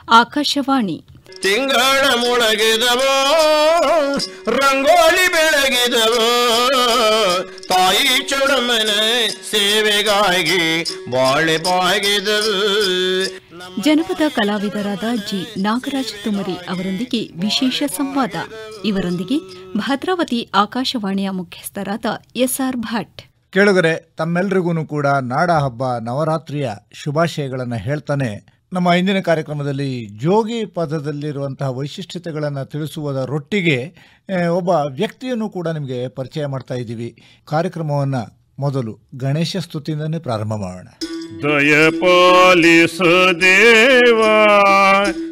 ಆಕಾಶವಾಣಿ. ತಿಂಗಳ ಮುಳಗಿದವೋ ರಂಗೋಲಿ ಬೆಳಗಿದವೋ ತಾಯಿ ಚುಡಮನ ಸೇವೆಗಾಗಿ ಬಾಳೆ ಬಾಗಿದವು. ಜನಪದ ಕಲಾವಿದರಾದ ಜಿ ನಾಗರಾಜ್ ತುಮರಿ ಅವರೊಂದಿಗೆ ವಿಶೇಷ ಸಂವಾದ. ಇವರೊಂದಿಗೆ ಭದ್ರಾವತಿ ಆಕಾಶವಾಣಿಯ ಮುಖ್ಯಸ್ಥರಾದ ಎಸ್ಆರ್ ಭಟ್. ಕೇಳುಗರೆ, ತಮ್ಮೆಲ್ಲರಿಗೂ ಕೂಡ ನಾಡ ಹಬ್ಬ ನವರಾತ್ರಿಯ ಶುಭಾಶಯಗಳನ್ನು ಹೇಳ್ತಾನೆ ನಮ್ಮ ಇಂದಿನ ಕಾರ್ಯಕ್ರಮದಲ್ಲಿ ಜೋಗಿ ಪದದಲ್ಲಿರುವಂತಹ ವೈಶಿಷ್ಟ್ಯತೆಗಳನ್ನು ತಿಳಿಸುವುದರೊಟ್ಟಿಗೆ ಒಬ್ಬ ವ್ಯಕ್ತಿಯನ್ನು ಕೂಡ ನಿಮಗೆ ಪರಿಚಯ ಮಾಡ್ತಾ ಇದ್ದೀವಿ. ಕಾರ್ಯಕ್ರಮವನ್ನು ಮೊದಲು ಗಣೇಶ ಸ್ತುತಿಯಿಂದನೇ ಪ್ರಾರಂಭ ಮಾಡೋಣ. ದಯಪಾಲಿಸ ದೇವಾ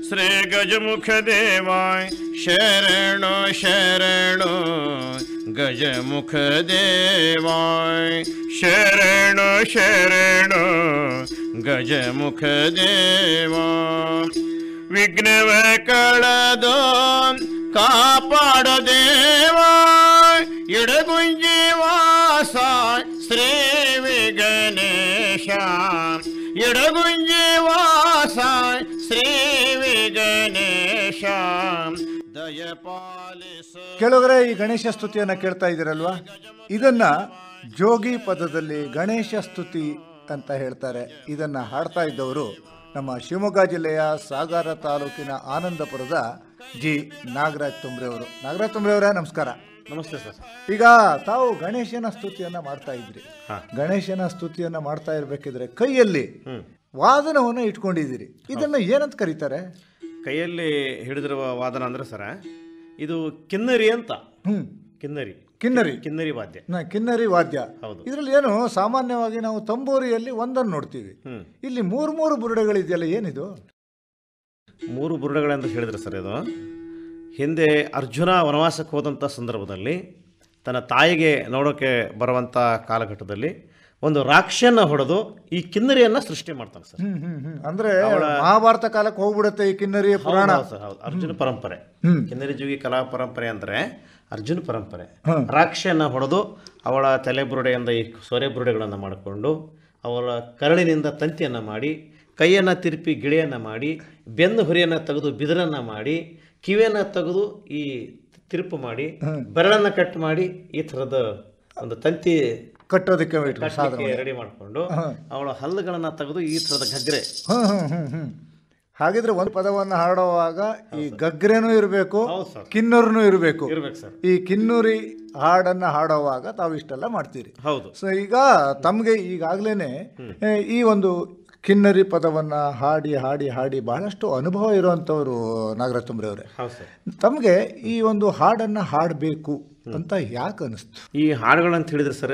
ಶ್ರೀ ಗಜಮುಖ ದೇವಾಯ್ ಶರಣು ಶರಣು ಗಜಮುಖ ದೇವಾಯ್ ಶರಣು ಶರಣು ಗಜಮುಖ ದೇವಾ. ವಿಘ್ನವ ಕಳದೋ ಕಾಪಾಡ ದೇವಾ ಎಡಗುಂಜಿ ವಾಸ ಶ್ರೀ ವಿಘ್ನೇಶ ಎಡಗುಂಜಿ ವಾಸ ಶ್ರೀ ವಿಘ್ನೇಶ ದಯಪಾಲಿಸ. ಕೇಳುಗರೆ, ಈ ಗಣೇಶ ಸ್ತುತಿಯನ್ನು ಕೇಳ್ತಾ ಇದ್ದೀರಲ್ವಾ? ಇದನ್ನ ಜೋಗಿ ಪದದಲ್ಲಿ ಗಣೇಶ ಸ್ತುತಿ ಅಂತ ಹೇಳ್ತಾರೆ. ಇದನ್ನ ಹಾಡ್ತಾ ಇದ್ದವರು ನಮ್ಮ ಶಿವಮೊಗ್ಗ ಜಿಲ್ಲೆಯ ಸಾಗರ ತಾಲೂಕಿನ ಆನಂದಪುರದ ಜಿ ನಾಗರಾಜ್ ತುಮ್ರೆ ಅವರು. ನಾಗರಾಜ್ ತುಮ್ರೆ ಅವರೇ, ನಮಸ್ಕಾರ. ನಮಸ್ತೆ ಸರ್. ಈಗ ತಾವು ಗಣೇಶನ ಸ್ತುತಿಯನ್ನ ಮಾಡ್ತಾ ಇದ್ರಿ. ಗಣೇಶನ ಸ್ತುತಿಯನ್ನ ಮಾಡ್ತಾ ಇರ್ಬೇಕಿದ್ರೆ ಕೈಯಲ್ಲಿ ವಾದನವನ್ನ ಇಟ್ಕೊಂಡಿದ್ದೀರಿ. ಇದನ್ನ ಏನಂತ ಕರೀತಾರೆ? ಕೈಯಲ್ಲಿ ಹಿಡಿದಿರುವ ವಾದನ ಅಂದ್ರೆ ಸರ ಇದು ಕಿನ್ನರಿ ಅಂತ. ಕಿನ್ನರಿ ಕಿನ್ನರಿ ಕಿನ್ನರಿ ವಾದ್ಯ. ಕಿನ್ನರಿ ವಾದ್ಯ. ಹೌದು. ಇದರಲ್ಲಿ ಏನು ಸಾಮಾನ್ಯವಾಗಿ ನಾವು ತಂಬೂರಿಯಲ್ಲಿ ಒಂದನ್ನು ನೋಡ್ತೀವಿ. ಇಲ್ಲಿ ಮೂರು ಬುರುಡೆಗಳಿದೆಯಲ್ಲ, ಏನಿದು? 3 ಬುರುಡೆಗಳಂತ ಹೇಳಿದ್ರೆ ಸರ್, ಇದು ಹಿಂದೆ ಅರ್ಜುನ ವನವಾಸಕ್ಕೆ ಹೋದಂಥ ಸಂದರ್ಭದಲ್ಲಿ ತನ್ನ ತಾಯಿಗೆ ನೋಡೋಕೆ ಬರುವಂಥ ಕಾಲಘಟ್ಟದಲ್ಲಿ ಒಂದು ರಾಕ್ಷನ ಹೊಡೆದು ಈ ಕಿನ್ನರಿಯನ್ನ ಸೃಷ್ಟಿ ಮಾಡ್ತಾನೆ ಸರ್. ಅಂದ್ರೆ ಮಹಾಭಾರತ ಕಾಲಕ್ಕೆ ಹೋಗ್ಬಿಡುತ್ತೆ ಈ ಕಿನ್ನರಿ ಪುರಾಣ. ಹೌದು, ಅರ್ಜುನ ಪರಂಪರೆ. ಕಿನ್ನರಿ ಜೋಗಿ ಕಲಾ ಪರಂಪರೆ ಅಂದ್ರೆ ಅರ್ಜುನ ಪರಂಪರೆ. ರಾಕ್ಷನ ಹೊಡೆದು ಅವಳ ತಲೆ ಬುರುಡೆಯಿಂದ ಈ ಸೊರೆ ಬುರುಡೆಗಳನ್ನು ಮಾಡಿಕೊಂಡು ಅವಳ ಕರಳಿನಿಂದ ತಂತಿಯನ್ನು ಮಾಡಿ ಕೈಯನ್ನು ತಿರುಪಿ ಗಿಳಿಯನ್ನು ಮಾಡಿ ಬೆನ್ನು ಹುರಿಯನ್ನು ತೆಗೆದು ಬಿದಿರನ್ನು ಮಾಡಿ ಕಿವಿಯನ್ನು ತೆಗೆದು ಈ ತಿರುಪು ಮಾಡಿ ಬೆರಳನ್ನು ಕಟ್ ಮಾಡಿ ಈ ಥರದ ಒಂದು ತಂತಿ ಕಟ್ಟೋದಕ್ಕೆ ರೆಡಿ ಮಾಡಿಕೊಂಡು ಅವಳ ಹಲ್ಲುಗಳನ್ನು ತೆಗೆದು ಈ ಥರದ ಗಗ್ರೆ. ಹಾಗಿದ್ರೆ ಒಂದು ಪದವನ್ನು ಹಾಡುವಾಗ ಈ ಗಗ್ರೆನೂ ಇರಬೇಕು, ಕಿನ್ನೂರ್ನೂ ಇರಬೇಕು. ಈ ಕಿನ್ನೂರಿ ಹಾಡನ್ನ ಹಾಡುವಾಗ ತಾವು ಇಷ್ಟೆಲ್ಲ ಮಾಡ್ತೀರಿ. ಹೌದು. ಸೊ ಈಗ ತಮಗೆ ಈಗಾಗ್ಲೇನೆ ಈ ಒಂದು ಕಿನ್ನರಿ ಪದವನ್ನ ಹಾಡಿ ಹಾಡಿ ಹಾಡಿ ಬಹಳಷ್ಟು ಅನುಭವ ಇರುವಂತವರು ನಾಗರಾಜ್ ತುಮ್ರೆ ಅವರೇ. ತಮಗೆ ಈ ಒಂದು ಹಾಡನ್ನ ಹಾಡಬೇಕು ಅಂತ ಯಾಕೆ ಅನಿಸ್ತು? ಈ ಹಾಡುಗಳಂತ ಹೇಳಿದ್ರೆ ಸರ್,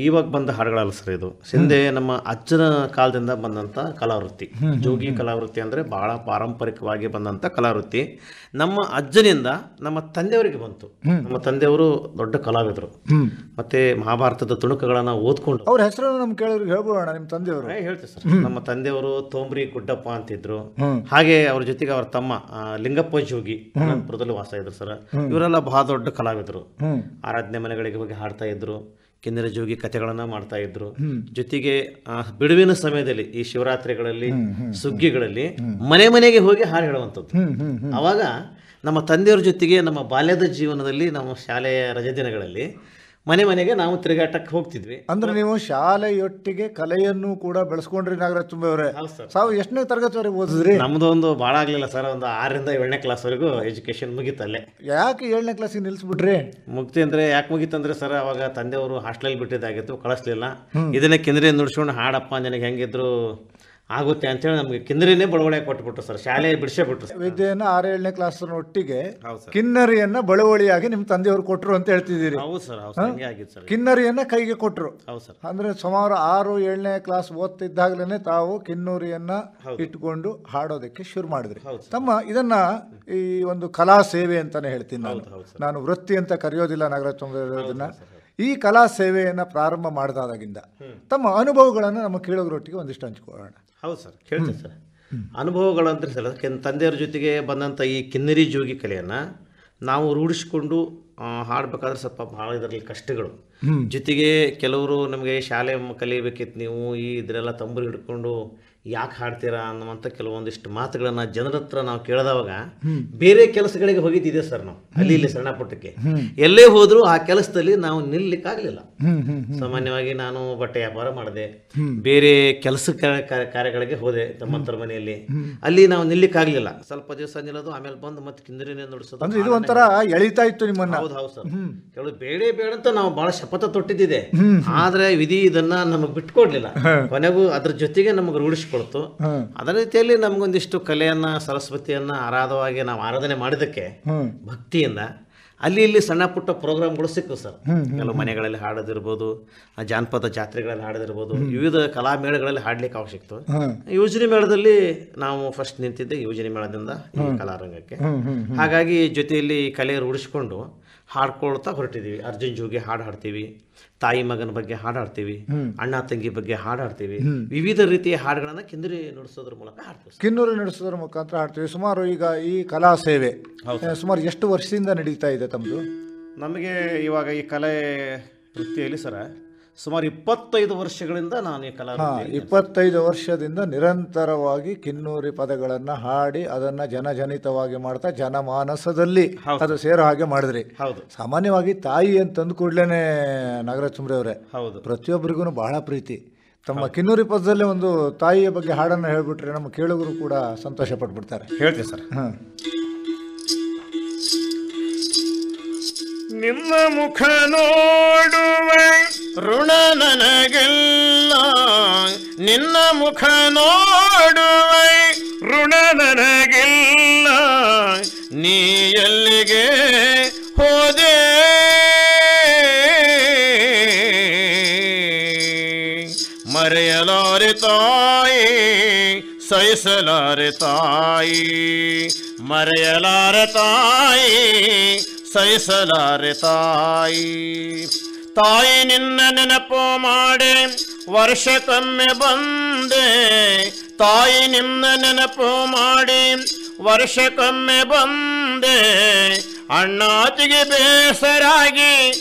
ಇವಾಗ ಬಂದ ಹಾಡುಗಳಲ್ಲ ಸರ್. ಇದು ಹಿಂದೆ ನಮ್ಮ ಅಜ್ಜನ ಕಾಲದಿಂದ ಬಂದಂತ ಕಲಾವೃತ್ತಿ. ಜೋಗಿ ಕಲಾವೃತ್ತಿ ಅಂದ್ರೆ ಬಹಳ ಪಾರಂಪರಿಕವಾಗಿ ಬಂದಂತ ಕಲಾವೃತ್ತಿ. ನಮ್ಮ ಅಜ್ಜನಿಂದ ನಮ್ಮ ತಂದೆಯವರಿಗೆ ಬಂತು. ನಮ್ಮ ತಂದೆಯವರು ದೊಡ್ಡ ಕಲಾವಿದರು. ಮತ್ತೆ ಮಹಾಭಾರತದ ತುಣುಕುಗಳನ್ನ ಓದ್ಕೊಂಡು, ಅವ್ರ ಹೆಸರು ನಮ್ ಕೇಳಿದ್ರೆ ಹೇಳ್ಬೋಣ. ನಿಮ್ಮ ತಂದೆಯವರು ಹೇಳ್ತೀವಿ ಸರ್. ನಮ್ಮ ತಂದೆಯವರು ತೋಂಬ್ರಿ ಗುಡ್ಡಪ್ಪ ಅಂತಿದ್ರು. ಹಾಗೆ ಅವ್ರ ಜೊತೆಗೆ ಅವ್ರ ತಮ್ಮ ಲಿಂಗಪ್ಪ ಜೋಗಿ ಅನಂತಪುರದಲ್ಲಿ ವಾಸ ಇದ್ರು ಸರ್. ಇವರೆಲ್ಲ ಬಹಳ ದೊಡ್ಡ ಕಲಾವಿದರು. ಆರಾಧನೆ ಮನೆಗಳಿಗೆ ಹೋಗಿ ಹಾಡ್ತಾ ಇದ್ರು. ಕಿನ್ನರಿ ಜೋಗಿ ಕಥೆಗಳನ್ನ ಮಾಡ್ತಾ ಇದ್ರು. ಜೊತೆಗೆ ಬಿಡುವಿನ ಸಮಯದಲ್ಲಿ ಈ ಶಿವರಾತ್ರಿಗಳಲ್ಲಿ ಸುಗ್ಗಿಗಳಲ್ಲಿ ಮನೆ ಮನೆಗೆ ಹೋಗಿ ಹಾಡು ಹೇಳುವಂಥದ್ದು. ಅವಾಗ ನಮ್ಮ ತಂದೆಯವ್ರ ಜೊತೆಗೆ ನಮ್ಮ ಬಾಲ್ಯದ ಜೀವನದಲ್ಲಿ ನಮ್ಮ ಶಾಲೆಯ ರಜೆ ದಿನಗಳಲ್ಲಿ ಮನೆ ಮನೆಗೆ ನಾವು ತಿರುಗಾಟಕ್ಕೆ ಹೋಗ್ತಿದ್ವಿ. ಅಂದ್ರೆ ನೀವು ಶಾಲೆಯೊಟ್ಟಿಗೆ ಕಲೆಯನ್ನು ಕೂಡ ಬೆಳೆಸ್ಕೊಂಡ್ರಿ ನಾಗರಾಜ್ ತುಮ್ರೆ ಅವರೇ. ತಾವು ಎಷ್ಟನೇ ತರಗತಿವರೆಗೆ ಓದಿದ್ರಿ? ನಮ್ದು ಒಂದು ಭಾಳ ಆಗ್ಲಿಲ್ಲ ಸರ್. ಒಂದು 6ರಿಂದ 7ನೇ ಕ್ಲಾಸ್ವರೆಗೂ ಎಜುಕೇಶನ್ ಮುಗಿತಲ್ಲೇ. ಯಾಕೆ 7ನೇ ಕ್ಲಾಸಿಗೆ ನಿಲ್ಸ್ಬಿಟ್ರಿ? ಮುಗ್ತಿ ಅಂದ್ರೆ ಯಾಕೆ ಮುಗಿತಂದ್ರೆ ಸರ್, ಅವಾಗ ತಂದೆಯವರು ಹಾಸ್ಟೆಲ್ ಬಿಟ್ಟಿದ್ದಾಗಿತ್ತು, ಕಳಿಸ್ಲಿಲ್ಲ. ಇದನ್ನೇ ಕಿನ್ನರಿ ನುಡಿಸ್ಕೊಂಡು ಹಾಡಪ್ಪ ನನಗೆ ಹೆಂಗಿದ್ರು ಆಗುತ್ತೆ ಅಂತೇಳಿ ನಮ್ಗೆ ಕಿನ್ನರಿನೇ ಬಳುವಳಿ ಕೊಟ್ಬಿಟ್ರು ಸರ್. ಶಾಲೆ ಬಿಡಿಸೇ ಬಿಟ್ರು. ವಿದ್ಯೆಯನ್ನ 6-7ನೇ ಕ್ಲಾಸ್ ಒಟ್ಟಿಗೆ ಕಿನ್ನರಿಯನ್ನ ಬಳುವಳಿಯಾಗಿ ನಿಮ್ ತಂದೆಯವರು ಕೊಟ್ರು ಅಂತ ಹೇಳ್ತಿದ್ದೀರಿ. ಹೌದು ಸರ್, ಹಂಗೆ ಆಗಿತ್ತು ಸರ್. ಕಿನ್ನರಿಯನ್ನ ಕೈಗೆ ಕೊಟ್ರು. ಹೌದು ಸರ್. ಅಂದ್ರೆ ಸುಮಾರು 6-7ನೇ ಕ್ಲಾಸ್ ಓದ್ತಿದ್ದಾಗ್ಲೇನೆ ತಾವು ಕಿನ್ನೂರಿಯನ್ನ ಇಟ್ಕೊಂಡು ಹಾಡೋದಕ್ಕೆ ಶುರು ಮಾಡಿದ್ರಿ. ತಮ್ಮ ಇದನ್ನ ಈ ಒಂದು ಕಲಾ ಸೇವೆ ಅಂತಾನೆ ಹೇಳ್ತೀನಿ ನಾನು ವೃತ್ತಿ ಅಂತ ಕರೆಯೋದಿಲ್ಲ ನಾಗರಾಜ್ ತುಮ್ರೆ ಇದನ್ನ. ಈ ಕಲಾ ಸೇವೆಯನ್ನ ಪ್ರಾರಂಭ ಮಾಡಿದಾಗಿಂದ ತಮ್ಮ ಅನುಭವಗಳನ್ನು ನಮ್ಮ ಕೇಳೋರೊಟ್ಟಿಗೆ ಒಂದಿಷ್ಟು ಹಂಚ್ಕೊಳ್ಳೋಣ. ಹೌದು ಸರ್, ಕೇಳ್ತೀನಿ ಸರ್. ಅನುಭವಗಳಂದ್ರೆ ಸರ್, ತಂದೆಯವ್ರ ಜೊತೆಗೆ ಬಂದಂಥ ಈ ಕಿನ್ನರಿ ಜೋಗಿ ಕಲೆಯನ್ನು ನಾವು ರೂಢಿಸಿಕೊಂಡು ಹಾಡಬೇಕಾದ್ರೆ ಸ್ವಲ್ಪ ಭಾಳ ಇದರಲ್ಲಿ ಕಷ್ಟಗಳು. ಜೊತೆಗೆ ಕೆಲವರು ನಮಗೆ ಶಾಲೆ ಕಲಿಬೇಕಿತ್ತು, ನೀವು ಈ ಇದರೆಲ್ಲ ತಂಬೂರಿ ಹಿಡ್ಕೊಂಡು ಯಾಕೆ ಹಾಡ್ತೀರಾ ಅನ್ನುವಂಥ ಕೆಲವೊಂದಿಷ್ಟು ಮಾತುಗಳನ್ನ ಜನರ ಹತ್ರ ನಾವು ಕೇಳಿದವಾಗ ಬೇರೆ ಕೆಲಸಗಳಿಗೆ ಹೋಗಿದ್ದಿದೆ ಸರ್. ನಾವು ಅಲ್ಲಿ ಇಲ್ಲಿ ಸಣ್ಣ ಪುಟ್ಟಕ್ಕೆ ಎಲ್ಲೇ ಹೋದ್ರೂ ಆ ಕೆಲಸದಲ್ಲಿ ನಾವು ನಿಲ್ಲಕ್ಕಾಗಲಿಲ್ಲ. ಸಾಮಾನ್ಯವಾಗಿ ನಾನು ಬಟ್ಟೆ ವ್ಯಾಪಾರ ಮಾಡಿದೆ, ಬೇರೆ ಕೆಲಸ ಕಾರ್ಯಗಳಿಗೆ ಹೋದೆ ತಮ್ಮಂತರ ಮನೆಯಲ್ಲಿ, ಅಲ್ಲಿ ನಾವು ನಿಲ್ಲಕ್ಕಾಗಲಿಲ್ಲ. ಸ್ವಲ್ಪ ದಿವಸ ನಿಲ್ಲೋದು, ಆಮೇಲೆ ಬಂದು ಮತ್ತೆ ಕಿಂದರಿನೇ ನುಡಿಸೋದು. ಇದು ಒಂಥರ ಎಳಿತಾ ಇತ್ತು ನಿಮ್ಮನ್ನ. ಹೌದು ಸರ್. ಕೆಲವು ಬೇಡ ಅಂತ ನಾವು ಬಹಳ ಶಪಥ ತೊಟ್ಟಿದ್ದಿದೆ, ಆದ್ರೆ ವಿಧಿ ಇದನ್ನ ನಮಗ್ ಬಿಟ್ಕೊಡ್ಲಿಲ್ಲ. ಕೊನೆಗೂ ಅದ್ರ ಜೊತೆಗೆ ನಮಗೆ ರೂಢಿಸ್ಕೊಳ್ತು. ಅದೇ ರೀತಿಯಲ್ಲಿ ನಮಗೊಂದಿಷ್ಟು ಕಲೆಯನ್ನ, ಸರಸ್ವತಿಯನ್ನ ಆರಾಧವಾಗಿ ನಾವು ಆರಾಧನೆ ಮಾಡಿದಕ್ಕೆ ಭಕ್ತಿಯಿಂದ ಅಲ್ಲಿ ಇಲ್ಲಿ ಸಣ್ಣ ಪುಟ್ಟ ಪ್ರೋಗ್ರಾಮ್ಗಳು ಸಿಕ್ಕು ಸರ್. ಕೆಲವು ಮನೆಗಳಲ್ಲಿ ಹಾಡೋದಿರ್ಬೋದು, ಜಾನಪದ ಜಾತ್ರೆಗಳಲ್ಲಿ ಹಾಡೋದಿರ್ಬೋದು, ವಿವಿಧ ಕಲಾ ಮೇಳಗಳಲ್ಲಿ ಹಾಡ್ಲಿಕ್ಕೆ ಅವಶ್ಯಕ ಸಿಕ್ತು. ಯೋಜನೆ ಮೇಳದಲ್ಲಿ ನಾವು ಫಸ್ಟ್ ನಿಂತಿದ್ದೆ, ಯೋಜನೆ ಮೇಳದಿಂದ ಈ ಕಲಾರಂಗಕ್ಕೆ. ಹಾಗಾಗಿ ಜೊತೆಯಲ್ಲಿ ಕಲೆ ರೂಢಿಸ್ಕೊಂಡು ಹಾಡ್ಕೊಳ್ತಾ ಹೊರಟಿದ್ದೀವಿ. ಅರ್ಜುನ್ ಜೋಗಿ ಹಾಡು ಹಾಡ್ತೀವಿ, ತಾಯಿ ಮಗನ ಬಗ್ಗೆ ಹಾಡಾಡ್ತೀವಿ, ಅಣ್ಣ ತಂಗಿ ಬಗ್ಗೆ ಹಾಡಾಡ್ತೀವಿ, ವಿವಿಧ ರೀತಿಯ ಹಾಡುಗಳನ್ನ ಕಿನ್ನರಿ ನುಡಿಸೋದ್ರ ಮೂಲಕ ಹಾಡ್ತೀವಿ. ಕಿನ್ನೂರು ನುಡಿಸೋದ್ರ ಮುಖಾಂತರ ಹಾಡ್ತೀವಿ. ಸುಮಾರು ಈಗ ಈ ಕಲಾ ಸೇವೆ ಸುಮಾರು ಎಷ್ಟು ವರ್ಷದಿಂದ ನಡೀತಾ ಇದೆ ತಮ್ಮದು? ನಮಗೆ ಇವಾಗ ಈ ಕಲೆ ವೃತ್ತಿಯಲ್ಲಿ ಸರ ಸುಮಾರು 25 ವರ್ಷಗಳಿಂದ ನಾನು ಈ ಕಲಾ 25 ವರ್ಷದಿಂದ ನಿರಂತರವಾಗಿ ಕಿನ್ನೂರಿ ಪದಗಳನ್ನು ಹಾಡಿ ಅದನ್ನ ಜನಜನಿತವಾಗಿ ಮಾಡ್ತಾ ಜನಮಾನಸದಲ್ಲಿ ಅದು ಸೇರೋ ಹಾಗೆ ಮಾಡಿದ್ರಿ. ಹೌದು. ಸಾಮಾನ್ಯವಾಗಿ ತಾಯಿ ಅಂತಂದು ಕೂಡ್ಲೇನೆ ನಾಗರಾಜ್ ಸುಮ್ರೆ ಅವರೇ, ಹೌದು, ಪ್ರತಿಯೊಬ್ಬರಿಗೂ ಬಹಳ ಪ್ರೀತಿ. ತಮ್ಮ ಕಿನ್ನೂರಿ ಪದದಲ್ಲೇ ಒಂದು ತಾಯಿಯ ಬಗ್ಗೆ ಹಾಡನ್ನು ಹೇಳ್ಬಿಟ್ರೆ ನಮ್ಮ ಕೇಳುಗರು ಕೂಡ ಸಂತೋಷ ಪಟ್ಬಿಡ್ತಾರೆ. ಹೇಳ್ತೀವಿ ಸರ್. ನಿನ್ನ ಮುಖ ನೋಡುವೆ ಋಣ ನನಗಿಲ್ಲ, ನಿನ್ನ ಮುಖ ನೋಡುವೆ ಋಣ ನನಗಿಲ್ಲ, ನೀ ಎಲ್ಲಿಗೆ ಹೋದೆ ಮರೆಯಲಾರೆ ತಾಯಿ, ಸಹಿಸಲಾರೆ ತಾಯಿ, ಮರೆಯಲಾರೆ ತಾಯಿ, ಸಹಿಸಲಾರೆ ತಾಯಿ. ತಾಯಿ ನಿನ್ನ ನೆನಪು ಮಾಡಿ ವರ್ಷಕ್ಕೊಮ್ಮೆ ಬಂದೆ, ತಾಯಿ ನಿನ್ನ ನೆನಪು ಮಾಡಿ ವರ್ಷಕ್ಕೊಮ್ಮೆ ಬಂದೆ, ಅಣ್ಣಾತಿಗೆ ಬೇಸರಾಗಿ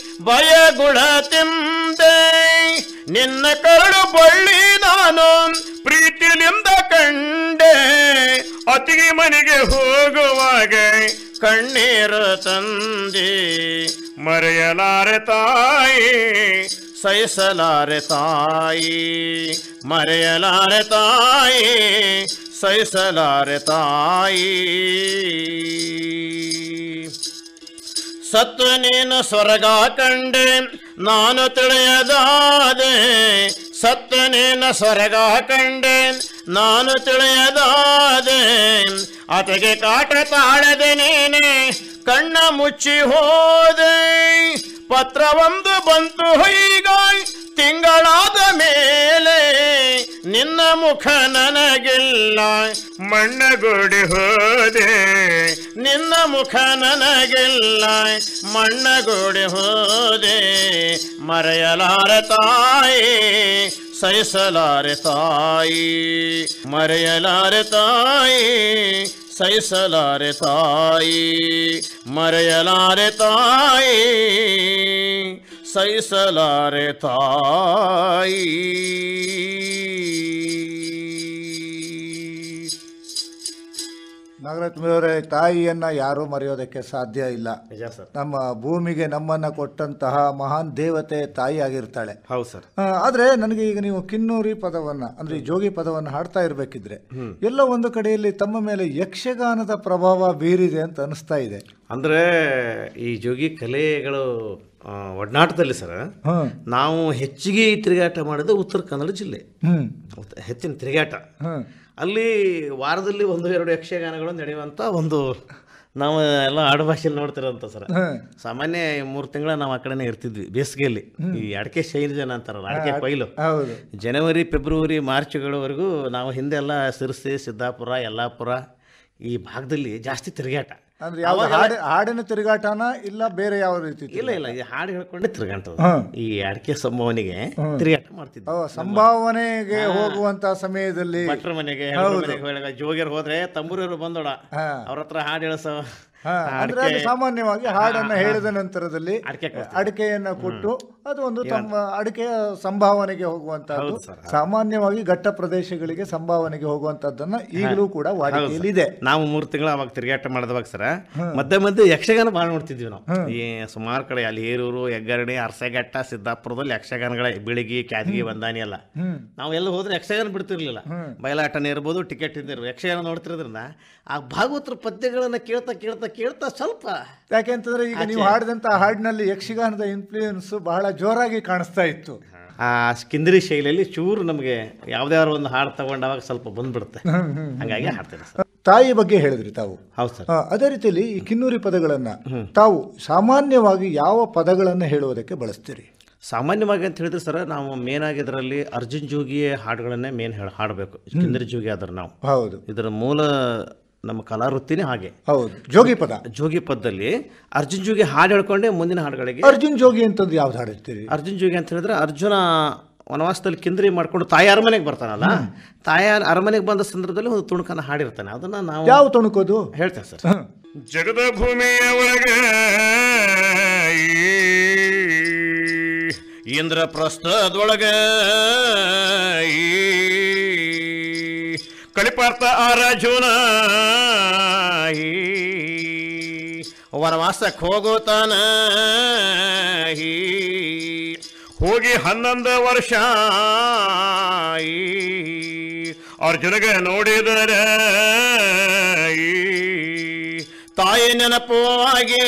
ಭಯಗುಳ ತಿಂದೆ, ನಿನ್ನ ಕರಳು ಬಳ್ಳಿ ನಾನು ಪ್ರೀತಿಲಿಂದ ಕಂಡೆ, ಅತಿಗೆ ಮನೆಗೆ ಹೋಗುವಾಗ ಕಣ್ಣೀರು ತಂದೆ, ಮರೆಯಲಾರೆ ತಾಯಿ, ಸಹಿಸಲಾರೆ ತಾಯಿ, ಮರೆಯಲಾರೆ ತಾಯಿ, ಸಹಿಸಲಾರೆ ತಾಯಿ. ಸತ್ತು ನೀನು ಸ್ವರ್ಗ ಕಂಡೆ ನಾನು ತಿಳಿಯದಾದೆ, ಸತ್ತು ನೀನು ಸ್ವರ್ಗ ಕಂಡೆ ನಾನು ತಿಳಿಯದಾದೆ, ಆತಗೆ ಕಾಟ ತಾಳದೆ ನೀನೆ ಕಣ್ಣ ಮುಚ್ಚಿ ಹೋದೆ, ಪತ್ರವೊಂದು ಬಂತು ಹೀಗ ತಿಂಗಳಾದ ಮೇಲೆ, ನಿನ್ನ ಮುಖ ನನಗಿಲ್ಲ ಮಣ್ಣಗೋಡಿ ಹೋದೆ, ನಿನ್ನ ಮುಖ ನನಗಿಲ್ಲ ಮಣ್ಣಗೋಡಿ ಹೋದೆ, ಮರೆಯಲಾರೆ ತಾಯಿ, ಸಹಿಸಲಾರೆ ತಾಯಿ, ಮರೆಯಲಾರೆ ತಾಯಿ, ಸಹಿಸಲಾರೆ ತಾಯಿ, ಮರೆಯಲಾರೆ ತಾಯಿ, ಸಹಿಸಲಾರೆ ತಾಯಿ. ನಾಗರಾಜ್ ಅವರೇ, ತಾಯಿಯನ್ನ ಯಾರೂ ಮರೆಯೋದಕ್ಕೆ ಸಾಧ್ಯ ಇಲ್ಲ. ನಿಜ ಸರ್. ನಮ್ಮ ಭೂಮಿಗೆ ನಮ್ಮನ್ನ ಕೊಟ್ಟಂತಹ ಮಹಾನ್ ದೇವತೆ ತಾಯಿ ಆಗಿರ್ತಾಳೆ. ಹೌದು ಸರ್. ಆದ್ರೆ ನನಗೆ ಈಗ ನೀವು ಕಿನ್ನೂರಿ ಪದವನ್ನ ಅಂದ್ರೆ ಈ ಜೋಗಿ ಪದವನ್ನ ಹಾಡ್ತಾ ಇರ್ಬೇಕಿದ್ರೆ ಎಲ್ಲ ಒಂದು ಕಡೆಯಲ್ಲಿ ತಮ್ಮ ಮೇಲೆ ಯಕ್ಷಗಾನದ ಪ್ರಭಾವ ಬೀರಿದೆ ಅಂತ ಅನಿಸ್ತಾ ಇದೆ. ಅಂದ್ರೆ ಈ ಜೋಗಿ ಕಲೆಗಳು ಒಡನಾಟದಲ್ಲಿ ಸರ್ ನಾವು ಹೆಚ್ಚಿಗೆ ತಿರುಗಾಟ ಮಾಡಿದ ಉತ್ತರ ಕನ್ನಡ ಜಿಲ್ಲೆ, ಹೆಚ್ಚಿನ ತಿರುಗಾಟ. ಅಲ್ಲಿ ವಾರದಲ್ಲಿ 1-2 ಯಕ್ಷಗಾನಗಳು ನಡೆಯುವಂಥ ಒಂದು ನಾವು ಎಲ್ಲ ಆಡುಭಾಷೆಯಲ್ಲಿ ನೋಡ್ತಿರೋಂಥ ಸರ್. ಸಾಮಾನ್ಯ 3 ತಿಂಗಳ ನಾವು ಆ ಕಡೆನೇ ಇರ್ತಿದ್ವಿ ಬೇಸಿಗೆಯಲ್ಲಿ. ಈ ಅಡಿಕೆ ಶೈಲಜನ ಅಂತಾರಲ್ಲ, ಅಡಿಕೆ ಕೊಯ್ಲು, ಜನವರಿ ಫೆಬ್ರವರಿ ಮಾರ್ಚ್ಗಳವರೆಗೂ ನಾವು ಹಿಂದೆಲ್ಲ ಸಿರ್ಸಿ, ಸಿದ್ದಾಪುರ, ಯಲ್ಲಾಪುರ ಈ ಭಾಗದಲ್ಲಿ ಜಾಸ್ತಿ ತಿರುಗಾಟ. ಅಂದ್ರೆ ಹಾಡಿನ ತಿರುಗಾಟನ ಇಲ್ಲ ಬೇರೆ ಯಾವ ರೀತಿ? ಇಲ್ಲ ಇಲ್ಲ, ಈ ಹಾಡು ಹೇಳ್ಕೊಂಡೆ ತಿರುಗಾಟ. ಈ ಅಡಿಕೆ ಸಂಭಾವನೆಗೆ ತಿರುಗಾಟ ಮಾಡ್ತಿದ್ವಿ. ಸಂಭಾವನೆಗೆ ಹೋಗುವಂತ ಸಮಯದಲ್ಲಿ ಭಟ್ರ ಮನೆಗೆ ಜೋಗಿಯರ್ ಹೋದ್ರೆ ತಂಬೂರಿಯವರು ಬಂದೋಡ ಅವ್ರ ಹತ್ರ ಹಾಡು ಹೇಳಸ ಅಂದ್ರೆ ಅಲ್ಲಿ ಸಾಮಾನ್ಯವಾಗಿ ಹಾಡನ್ನ ಹೇಳಿದ ನಂತರದಲ್ಲಿ ಅಡಿಕೆಯನ್ನ ಕೊಟ್ಟು ಅದು ಒಂದು ತಮ್ಮ ಅಡಿಕೆಯ ಸಂಭಾವನೆಗೆ ಹೋಗುವಂತಹದ್ದು, ಸಾಮಾನ್ಯವಾಗಿ ಘಟ್ಟ ಪ್ರದೇಶಗಳಿಗೆ ಸಂಭಾವನೆಗೆ ಹೋಗುವಂತದ್ದನ್ನ ಈಗಲೂ ಕೂಡ ವಾಡಿಕೆಯಲ್ಲಿ ಇದೆ. ನಾವು 3 ತಿಂಗಳು ಅವಾಗ ತಿರುಗಾಟ ಮಾಡಿದವಾಗ ಸರ ಮಧ್ಯೆ ಯಕ್ಷಗಾನ ಭಾಳ ನೋಡ್ತಿದ್ವಿ ನಾವು. ಈ ಸುಮಾರು ಕಡೆ ಅಲ್ಲಿ ಹೇರೂರು, ಹೆಗ್ಗರಣಿ, ಅರಸೆಘಟ್ಟ, ಸಿದ್ದಾಪುರದಲ್ಲಿ ಯಕ್ಷಗಾನಗಳ ಬಿಳಿಗಿ, ಕ್ಯಾದಗಿ, ಬಂದಾನಿ ಎಲ್ಲ ನಾವು ಎಲ್ಲ ಹೋದ್ರೆ ಯಕ್ಷಗಾನ ಬಿಡ್ತಿರ್ಲಿಲ್ಲ. ಬಯಲಾಟನೇ ಇರ್ಬೋದು, ಟಿಕೆಟ್ ಇರ್ಬೋದು, ಯಕ್ಷಗಾನ ನೋಡ್ತಿರೋದ್ರಿಂದ ಆ ಭಾಗವತರ ಪದ್ಯಗಳನ್ನ ಕೇಳ್ತಾ ಕೇಳ್ತಾ ಕೇಳ್ತಾ ಸ್ವಲ್ಪ, ಯಾಕೆಂತಂದ್ರೆ ಈಗ ನೀವು ಹಾಡಿದಂತ ಹಾಡಿನಲ್ಲಿ ಯಕ್ಷಗಾನದ ಇನ್ಫ್ಲೂಯೆನ್ಸ್ ಬಹಳ ಜೋರಾಗಿ ಕಾಣಿಸ್ತಾ ಇತ್ತು. ಆ ಕಿಂದರಿ ಶೈಲಿಯಲ್ಲಿ ಚೂರು ನಮಗೆ ಯಾವ್ದಾದ್ರು ಒಂದು ಹಾಡು ತಗೊಂಡಾಗ ಸ್ವಲ್ಪ ಬಂದ್ಬಿಡುತ್ತೆ, ಹಂಗಾಗಿ ಹಾಡ್ತೇನೆ ಸರ್. ತಾಯಿ ಬಗ್ಗೆ ಹೇಳಿದ್ರಿ ತಾವು. ಹೌದು ಸರ್. ಅದೇ ರೀತಿಯಲ್ಲಿ ಈ ಕಿನ್ನೂರಿ ಪದಗಳನ್ನ ತಾವು ಸಾಮಾನ್ಯವಾಗಿ ಯಾವ ಪದಗಳನ್ನ ಹೇಳುವುದಕ್ಕೆ ಬಳಸ್ತೀರಿ? ಸಾಮಾನ್ಯವಾಗಿ ಅಂತ ಹೇಳಿದ್ರೆ ಸರ್, ನಾವು ಮೇನ್ ಆಗಿ ಇದರಲ್ಲಿ ಅರ್ಜುನ್ ಜೋಗಿಯ ಹಾಡುಗಳನ್ನೇ ಮೇನ್ ಹಾಡಬೇಕು. ಕಿಂದರಿ ಜೋಗಿ ಆದ್ರೆ ನಾವು ಹೌದು, ಇದರ ಮೂಲ ನಮ್ಮ ಕಲಾವೃತ್ತಿನೇ ಹಾಗೆ. ಹೌದು, ಜೋಗಿ ಪದ. ಜೋಗಿ ಪದದಲ್ಲಿ ಅರ್ಜುನ್ ಜೋಗಿ ಹಾಡು ಹೇಳ್ಕೊಂಡೆ ಮುಂದಿನ ಹಾಡುಗಳಿಗೆ. ಅರ್ಜುನ್ ಜೋಗಿ ಅಂತಂದು ಯಾವ್ದು ಹಾಡಿರ್ತೀರಿ? ಅರ್ಜುನ್ ಜೋಗಿ ಅಂತ ಹೇಳಿದ್ರೆ ಅರ್ಜುನ ವನವಾಸದಲ್ಲಿ ಕಿಂದರಿ ಮಾಡ್ಕೊಂಡು ತಾಯಿ ಅರಮನೆಗೆ ಬರ್ತಾನಲ್ಲ, ತಾಯಿ ಅರಮನೆಗೆ ಬಂದ ಸಂದರ್ಭದಲ್ಲಿ ಒಂದು ತುಣುಕನ್ನ ಹಾಡಿರ್ತಾನೆ. ಅದನ್ನ ನಾವು ಯಾವ ತುಣುಕೋದು ಹೇಳ್ತೇನೆ ಸರ್. ಜಗದ ಭೂಮಿಯ ಒಳಗೆ ಇಂದ್ರಪ್ರಸ್ಥದೊಳಗೆ ಕಳಿಪಾರ್ಥ ಅರ್ಜುನ ವನವಾಸಕ್ಕೆ ಹೋಗುತ್ತಾನ. ಹೋಗಿ 11 ವರ್ಷ ಅರ್ಜುನಗೆ ನೋಡಿದರೆ ತಾಯಿ ನೆನಪುವಾಗಿ,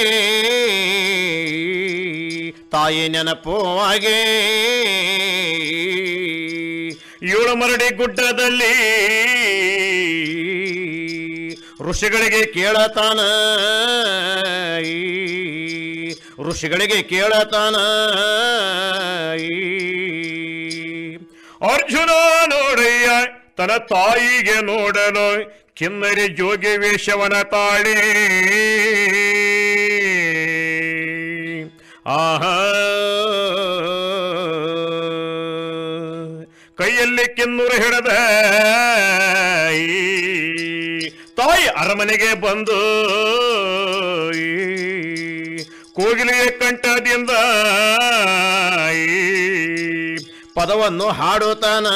ತಾಯಿ ನೆನಪುವಾಗಿ 7 ಮರಡಿ ಗುಡ್ಡದಲ್ಲಿ ಋಷಿಗಳಿಗೆ ಕೇಳತಾನ, ಋಷಿಗಳಿಗೆ ಕೇಳತಾನ. ಅರ್ಜುನ ನೋಡಯ್ಯ ತನ್ನ ತಾಯಿಗೆ ನೋಡಲು ಕಿನ್ನರಿ ಜೋಗಿ ವೇಷವನ ತಾಳಿ, ಆಹಾ ಕೈಯಲ್ಲಿ ಕಿನ್ನೂರು ಹಿಡದ ತಾಯಿ ಅರಮನೆಗೆ ಬಂದು ಕೋಗಿಲೆಯ ಕಂಠದಿಂದ ಪದವನ್ನು ಹಾಡುತ್ತಾನ.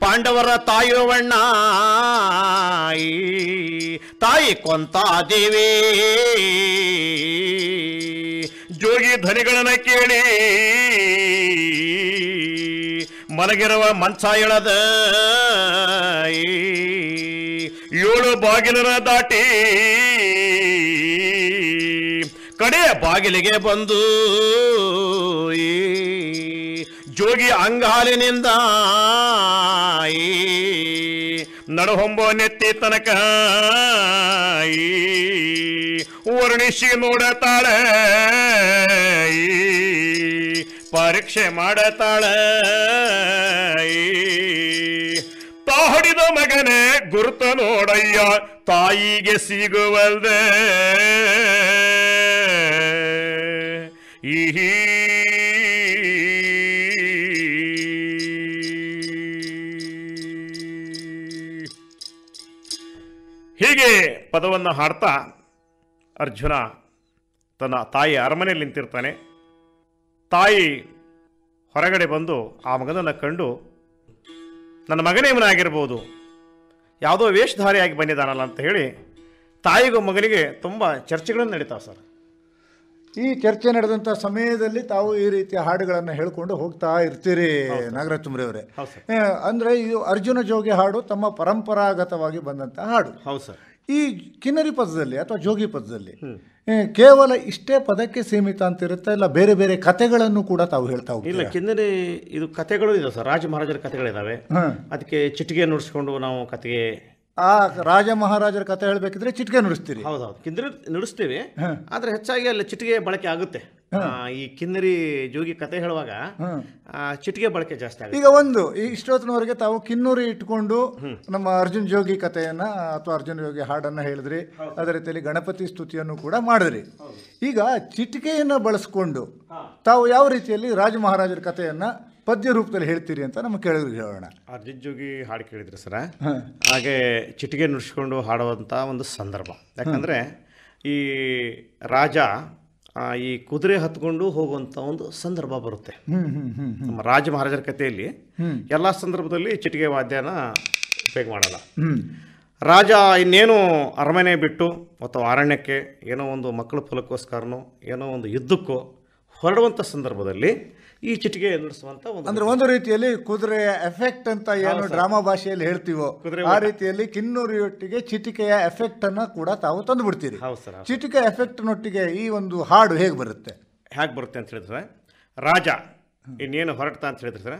ಪಾಂಡವರ ತಾಯುವಣ್ಣ ತಾಯಿ ಕೊಂತಾದೇವಿ ಜೋಗಿ ಧ್ವನಿಗಳನ್ನ ಕೇಳಿ ಮಲಗಿರುವ ಮಂಚ ಎಳದ 7 ಬಾಗಿಲನ್ನ ದಾಟಿ ಕಡೆಯ ಬಾಗಿಲಿಗೆ ಬಂದು ಜೋಗಿ ಅಂಗಾಲಿನಿಂದ ನಡುಹೊಂಬೋ ನೆತ್ತಿ ತನಕ ವರ್ಣಿಸಿ ನೋಡತಾಳೆ, ಪರೀಕ್ಷೆ ಮಾಡತಾಳೆ. ತಾಹಡಿದ ಮಗನೇ ಗುರುತ ನೋಡಯ್ಯ ತಾಯಿಗೆ ಸಿಗುವಲ್ದೆ, ಹೀಗೆ ಪದವನ್ನು ಹಾಡ್ತಾ ಅರ್ಜುನ ತನ್ನ ತಾಯಿ ಅರಮನೆಯಲ್ಲಿ ನಿಂತಿರ್ತಾನೆ. ತಾಯಿ ಹೊರಗಡೆ ಬಂದು ಆ ಮಗನನ್ನು ಕಂಡು, ನನ್ನ ಮಗನೇ ಇವನಾಗಿರ್ಬೋದು, ಯಾವುದೋ ವೇಷಧಾರಿಯಾಗಿ ಬಂದಿದ್ದಾನಲ್ಲ ಅಂತ ಹೇಳಿ ತಾಯಿಗೂ ಮಗನಿಗೆ ತುಂಬ ಚರ್ಚೆಗಳನ್ನು ನಡೀತಾವೆ ಸರ್. ಈ ಚರ್ಚೆ ನಡೆದಂಥ ಸಮಯದಲ್ಲಿ ತಾವು ಈ ರೀತಿಯ ಹಾಡುಗಳನ್ನು ಹೇಳ್ಕೊಂಡು ಹೋಗ್ತಾ ಇರ್ತೀರಿ ನಾಗರಾಜ್ ತುಮ್ರಿ ಅವರೇ. ಅಂದರೆ ಇದು ಅರ್ಜುನ ಜೋಗಿ ಹಾಡು ತಮ್ಮ ಪರಂಪರಾಗತವಾಗಿ ಬಂದಂಥ ಹಾಡು. ಹೌದು ಸರ್. ಈ ಕಿನ್ನರಿ ಪದದಲ್ಲಿ ಅಥವಾ ಜೋಗಿ ಪದದಲ್ಲಿ ಕೇವಲ ಇಷ್ಟೇ ಪದಕ್ಕೆ ಸೀಮಿತ ಅಂತ ಇರುತ್ತೆ, ಇಲ್ಲ ಬೇರೆ ಬೇರೆ ಕಥೆಗಳನ್ನು ಕೂಡ ತಾವು ಹೇಳ್ತಾ ಹೋಗ್ತೀರಾ? ಇಲ್ಲ, ಕಿನ್ನರಿ ಇದು ಕಥೆಗಳು ಇದೆ ಸರ್, ರಾಜ ಮಹಾರಾಜರ ಕಥೆಗಳಿದ್ದಾವೆ. ಅದಕ್ಕೆ ಚಿಟಿಕೆ ನುಡಿಸ್ಕೊಂಡು ನಾವು ಕತೆಗೆ ಆ ರಾಜ ಮಹಾರಾಜರ ಕಥೆ ಹೇಳ್ಬೇಕಿದ್ರೆ ಚಿಟಿಕೆ ನುಡಿಸ್ತೀರಿ? ಹೌದೌದು, ಕಿನ್ನರಿ ನುಡಿಸ್ತೀವಿ. ಆದ್ರೆ ಹೆಚ್ಚಾಗಿ ಅಲ್ಲಿ ಚಿಟಿಕೆ ಬಳಕೆ ಆಗುತ್ತೆ. ಈ ಕಿನ್ನರಿ ಜೋಗಿ ಕತೆ ಹೇಳುವಾಗ ಚಿಟಿಕೆ ಬಳಕೆ ಜಾಸ್ತಿ ಆಗುತ್ತೆ. ಈಗ ಒಂದು ಇಷ್ಟೊತ್ತಿನವರೆಗೆ ತಾವು ಕಿನ್ನೂರಿ ಇಟ್ಕೊಂಡು ನಮ್ಮ ಅರ್ಜುನ್ ಜೋಗಿ ಕಥೆಯನ್ನ ಅಥವಾ ಅರ್ಜುನ್ ಜೋಗಿ ಹಾಡನ್ನ ಹೇಳಿದ್ರಿ, ಅದೇ ರೀತಿಯಲ್ಲಿ ಗಣಪತಿ ಸ್ತುತಿಯನ್ನು ಕೂಡ ಮಾಡಿದ್ರಿ. ಈಗ ಚಿಟಿಕೆಯನ್ನ ಬಳಸ್ಕೊಂಡು ತಾವು ಯಾವ ರೀತಿಯಲ್ಲಿ ರಾಜ ಮಹಾರಾಜರ ಕಥೆಯನ್ನ ಪದ್ಯ ರೂಪದಲ್ಲಿ ಹೇಳ್ತೀರಿ ಅಂತ ನಮ್ಮ ಕೇಳಿದ್ರು ಹೇಳೋಣ. ಅರ್ಜಿತ್ ಜೋಗಿ ಹಾಡು ಕೇಳಿದ್ರಿ ಸರ. ಹಾಗೆ ಚಿಟಿಕೆ ನುಡಿಸ್ಕೊಂಡು ಹಾಡುವಂಥ ಒಂದು ಸಂದರ್ಭ. ಯಾಕಂದರೆ ಈ ರಾಜ ಈ ಕುದುರೆ ಹತ್ಕೊಂಡು ಹೋಗುವಂಥ ಒಂದು ಸಂದರ್ಭ ಬರುತ್ತೆ. ನಮ್ಮ ರಾಜ ಮಹಾರಾಜರ ಕಥೆಯಲ್ಲಿ ಎಲ್ಲ ಸಂದರ್ಭದಲ್ಲಿ ಚಿಟಿಕೆ ವಾದ್ಯನ ಉಪಯೋಗ ಮಾಡಲ್ಲ. ರಾಜ ಇನ್ನೇನು ಅರಮನೆ ಬಿಟ್ಟು ಅಥವಾ ಅರಣ್ಯಕ್ಕೆ ಏನೋ ಒಂದು ಮಕ್ಕಳ ಫಲಕ್ಕೋಸ್ಕರನೋ ಏನೋ ಒಂದು ಯುದ್ಧಕ್ಕೋ ಹೊರಡುವಂಥ ಸಂದರ್ಭದಲ್ಲಿ ಈ ಚಿಟಿಕೆ ನುಡಿಸುವಂಥ ಅಂದ್ರೆ ಒಂದು ರೀತಿಯಲ್ಲಿ ಕುದುರೆಯ ಎಫೆಕ್ಟ್ ಅಂತ ಏನು ಡ್ರಾಮಾ ಭಾಷೆಯಲ್ಲಿ ಹೇಳ್ತೀವೋ ಆ ರೀತಿಯಲ್ಲಿ ಕಿನ್ನೂರಿಯೊಟ್ಟಿಗೆ ಚಿಟಿಕೆಯ ಎಫೆಕ್ಟ್ ಅನ್ನ ಕೂಡ ತಾವು ತಂದು ಬಿಡ್ತೀರಿ. ಚಿಟಿಕೆ ಎಫೆಕ್ಟ್ನೊಟ್ಟಿಗೆ ಈ ಒಂದು ಹಾಡು ಹೇಗೆ ಬರುತ್ತೆ ಅಂತ ಹೇಳಿದ್ರೆ, ರಾಜ ಇನ್ನೇನು ಹೊರಡ್ತಾ ಅಂತ ಹೇಳಿದ್ರೆ ಸರ್,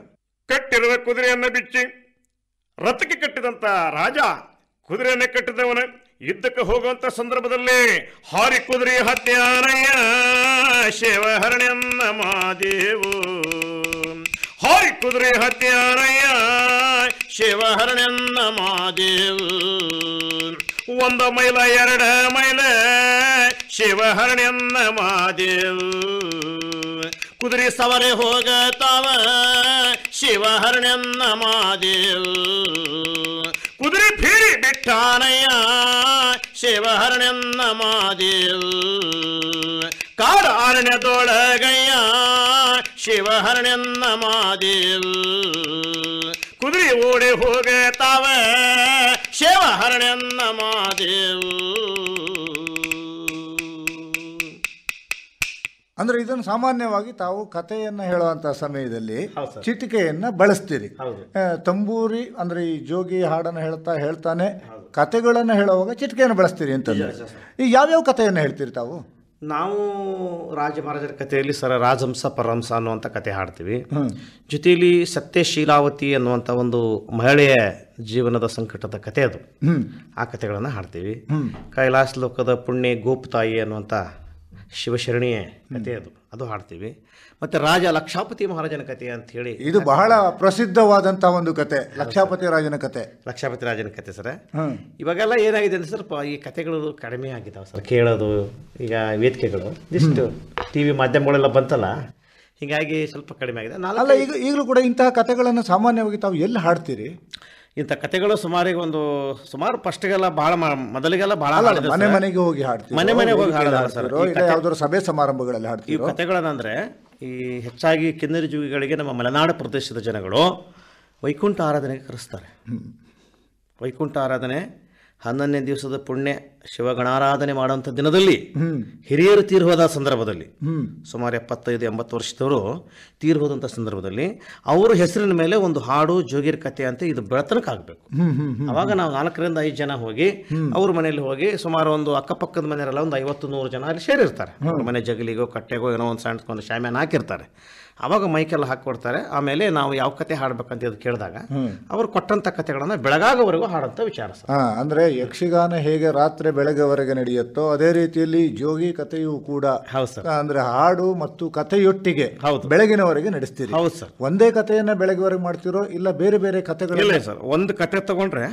ಕಟ್ಟಿರುವ ಕುದುರೆಯನ್ನು ಬಿಚ್ಚಿ ರಥಕ್ಕೆ ಕಟ್ಟಿದಂತ ರಾಜ ಕುದುರೆಯನ್ನೇ ಕಟ್ಟಿದವನ ಯುದ್ಧಕ್ಕೆ ಹೋಗುವಂತ ಸಂದರ್ಭದಲ್ಲಿ ಹಾರಿ ಕುದುರೆ ಹತ್ಯಾನಯ್ಯ ಶಿವಹರಣೆನ್ನ ಮಾದೇವು, ಹಾರಿ ಕುದುರೆ ಹತ್ಯಾನಯ್ಯ ಶಿವಹರಣೆನ್ನ ಮಾದೇವು, 1 ಮೈಲ 2 ಮೈಲ ಶಿವಹರಣೆನ್ನ ಮಾದೇವು, ಕುದುರೆ ಸವರೆ ಹೋಗತಾವ ಶಿವಹರಣೆನ್ನ ಮಾದೇವು, ಕುದುರೆ ಫೀರಿ ಬಿಟ್ಟಾನಯ್ಯ ಶಿವಹರಣೆನ್ನ ಮಾದೇವು, ಕಾಡ ಅರಣ್ಯದೊಳಗಯ್ಯ ಶಿವಹರಣೆನ್ನ ಮಾದೇವು, ಕುದುರೆ ಓಡಿ ಹೋಗತಾವ ಶಿವಹರಣೆನ್ನ ಮಾದೇವು. ಅಂದ್ರೆ ಇದನ್ನು ಸಾಮಾನ್ಯವಾಗಿ ತಾವು ಕಥೆಯನ್ನ ಹೇಳುವಂತ ಸಮಯದಲ್ಲಿ ಚಿಟಿಕೆಯನ್ನ ಬಳಸ್ತೀರಿ. ತಂಬೂರಿ ಅಂದ್ರೆ ಈ ಜೋಗಿ ಹಾಡನ್ನ ಹೇಳ್ತಾನೆ ಕಥೆಗಳನ್ನ ಹೇಳುವಾಗ ಚಿಟಿಕೆಯನ್ನು ಬಳಸ್ತೀರಿ ಅಂತ. ಈ ಯಾವ್ಯಾವ ಕಥೆಯನ್ನ ಹೇಳ್ತೀರಿ ತಾವು? ನಾವು ರಾಜ ಮಹಾರಾಜರ ಕಥೆಯಲ್ಲಿ ಸರ ರಾಜಹಂಸ ಪರಹಂಸ ಅನ್ನುವಂಥ ಕತೆ ಹಾಡ್ತೀವಿ. ಜೊತೆಯಲ್ಲಿ ಸತ್ಯಶೀಲಾವತಿ ಅನ್ನುವಂಥ ಒಂದು ಮಹಿಳೆಯ ಜೀವನದ ಸಂಕಟದ ಕತೆ ಅದು. ಆ ಕಥೆಗಳನ್ನು ಹಾಡ್ತೀವಿ. ಕೈಲಾಸ ಲೋಕದ ಪುಣ್ಯ ಗೋಪತಾಯಿ ಅನ್ನುವಂಥ ಶಿವಶರಣಿಯ ಕತೆ ಅದು ಹಾಡ್ತೀವಿ. ಮತ್ತೆ ರಾಜ ಲಕ್ಷಾಪತಿ ಮಹಾರಾಜನ ಕತೆ ಅಂತ ಹೇಳಿ, ಇದು ಬಹಳ ಪ್ರಸಿದ್ಧವಾದಂತಹ ಒಂದು ಕತೆ, ಲಕ್ಷಾಪತಿ ರಾಜನ ಕತೆ. ಲಕ್ಷಾಪತಿ ರಾಜನ ಕತೆ ಸರ್. ಇವಾಗೆಲ್ಲ ಏನಾಗಿದೆ ಅಂದ್ರೆ ಸ್ವಲ್ಪ ಈ ಕತೆಗಳು ಕಡಿಮೆ ಆಗಿದ್ದಾವೆ ಸರ್ ಕೇಳೋದು. ಈಗ ವೇದಿಕೆಗಳು ಇಷ್ಟು ಟಿವಿ ಮಾಧ್ಯಮಗಳೆಲ್ಲ ಬಂತಲ್ಲ, ಹೀಗಾಗಿ ಸ್ವಲ್ಪ ಕಡಿಮೆ ಆಗಿದೆ. ಅಲ್ಲ, ಈಗಲೂ ಕೂಡ ಇಂತಹ ಕತೆಗಳನ್ನು ಸಾಮಾನ್ಯವಾಗಿ ತಾವು ಎಲ್ಲಿ ಹಾಡ್ತೀರಿ? ಇಂಥ ಕತೆಗಳು ಸುಮಾರು ಫಸ್ಟ್ಗೆಲ್ಲ ಭಾಳ ಮೊದಲಿಗೆಲ್ಲ ಭಾಳ ಮನೆ ಮನೆಗೆ ಹೋಗಿ ಹಾಡ್ತೀವಿ, ಮನೆ ಮನೆಗೆ ಹೋಗಿ ಹಾಡೋದಲ್ಲ ಸರ್, ಯಾವ್ದಾದ್ರು ಸಭೆ ಸಮಾರಂಭಗಳಲ್ಲಿ ಹಾಡ್ತೀವಿ. ಈ ಕತೆಗಳನ್ನಂದ್ರೆ ಈ ಹೆಚ್ಚಾಗಿ ಕಿನ್ನರಿ ಜೋಗಿಗಳಿಗೆ ನಮ್ಮ ಮಲೆನಾಡು ಪ್ರದೇಶದ ಜನಗಳು ವೈಕುಂಠ ಆರಾಧನೆಗೆ ಕರೆಸ್ತಾರೆ. ವೈಕುಂಠ ಆರಾಧನೆ 11ನೇ ದಿವಸದ ಪುಣ್ಯ ಶಿವಗಣಾರಾಧನೆ ಮಾಡುವಂಥ ದಿನದಲ್ಲಿ ಹಿರಿಯರು ತೀರ್ ಹೋದ ಸಂದರ್ಭದಲ್ಲಿ, ಸುಮಾರು 75-80 ವರ್ಷದವರು ತೀರ್ ಹೋದಂಥ ಸಂದರ್ಭದಲ್ಲಿ ಅವರ ಹೆಸರಿನ ಮೇಲೆ ಒಂದು ಹಾಡು ಜೋಗಿರ ಕಥೆ ಅಂತ ಇದು ಬೆಳತನಕ್ಕಾಗಬೇಕು. ಅವಾಗ ನಾವು 4-5 ಜನ ಹೋಗಿ ಅವ್ರ ಮನೆಯಲ್ಲಿ ಹೋಗಿ, ಸುಮಾರು ಒಂದು ಅಕ್ಕಪಕ್ಕದ ಮನೆಯವರೆಲ್ಲ ಒಂದು 50-100 ಜನ ಅಲ್ಲಿ ಸೇರಿರ್ತಾರೆ. ಅವ್ರ ಮನೆ ಜಗಲಿಗೋ ಕಟ್ಟೆಗೋ ಏನೋ ಒಂದು ಸಣ್ಣ ಒಂದು ಶಾಮ್ಯಾನ ಹಾಕಿರ್ತಾರೆ. ಅವಾಗ ಮೈಕೆಲ್ಲ ಹಾಕಿಕೊಡ್ತಾರೆ. ಆಮೇಲೆ ನಾವು ಯಾವ ಕತೆ ಹಾಡ್ಬೇಕಂತ ಇದು ಕೇಳಿದಾಗ ಅವ್ರು ಕೊಟ್ಟಂತ ಕತೆಗಳನ್ನ ಬೆಳಗಾಗವರೆಗೂ ಹಾಡಂತ ವಿಚಾರ ಸರ್. ಅಂದ್ರೆ ಯಕ್ಷಗಾನ ಹೇಗೆ ರಾತ್ರಿ ಬೆಳಗ್ಗೆವರೆಗೆ ನಡೆಯುತ್ತೋ ಅದೇ ರೀತಿಯಲ್ಲಿ ಜೋಗಿ ಕಥೆಯೂ ಕೂಡ ಅಂದ್ರೆ ಹಾಡು ಮತ್ತು ಕಥೆಯೊಟ್ಟಿಗೆ ಬೆಳಗಿನವರೆಗೆ ನಡೆಸ್ತೀರಿ. ಹೌದು ಸರ್. ಒಂದೇ ಕಥೆಯನ್ನ ಬೆಳಗ್ಗೆವರೆಗೆ ಮಾಡ್ತಿರೋ ಇಲ್ಲ ಬೇರೆ ಬೇರೆ ಕಥೆಗಳು? ಇಲ್ಲ ಸರ್, ಒಂದು ಕತೆ ತಗೊಂಡ್ರೆ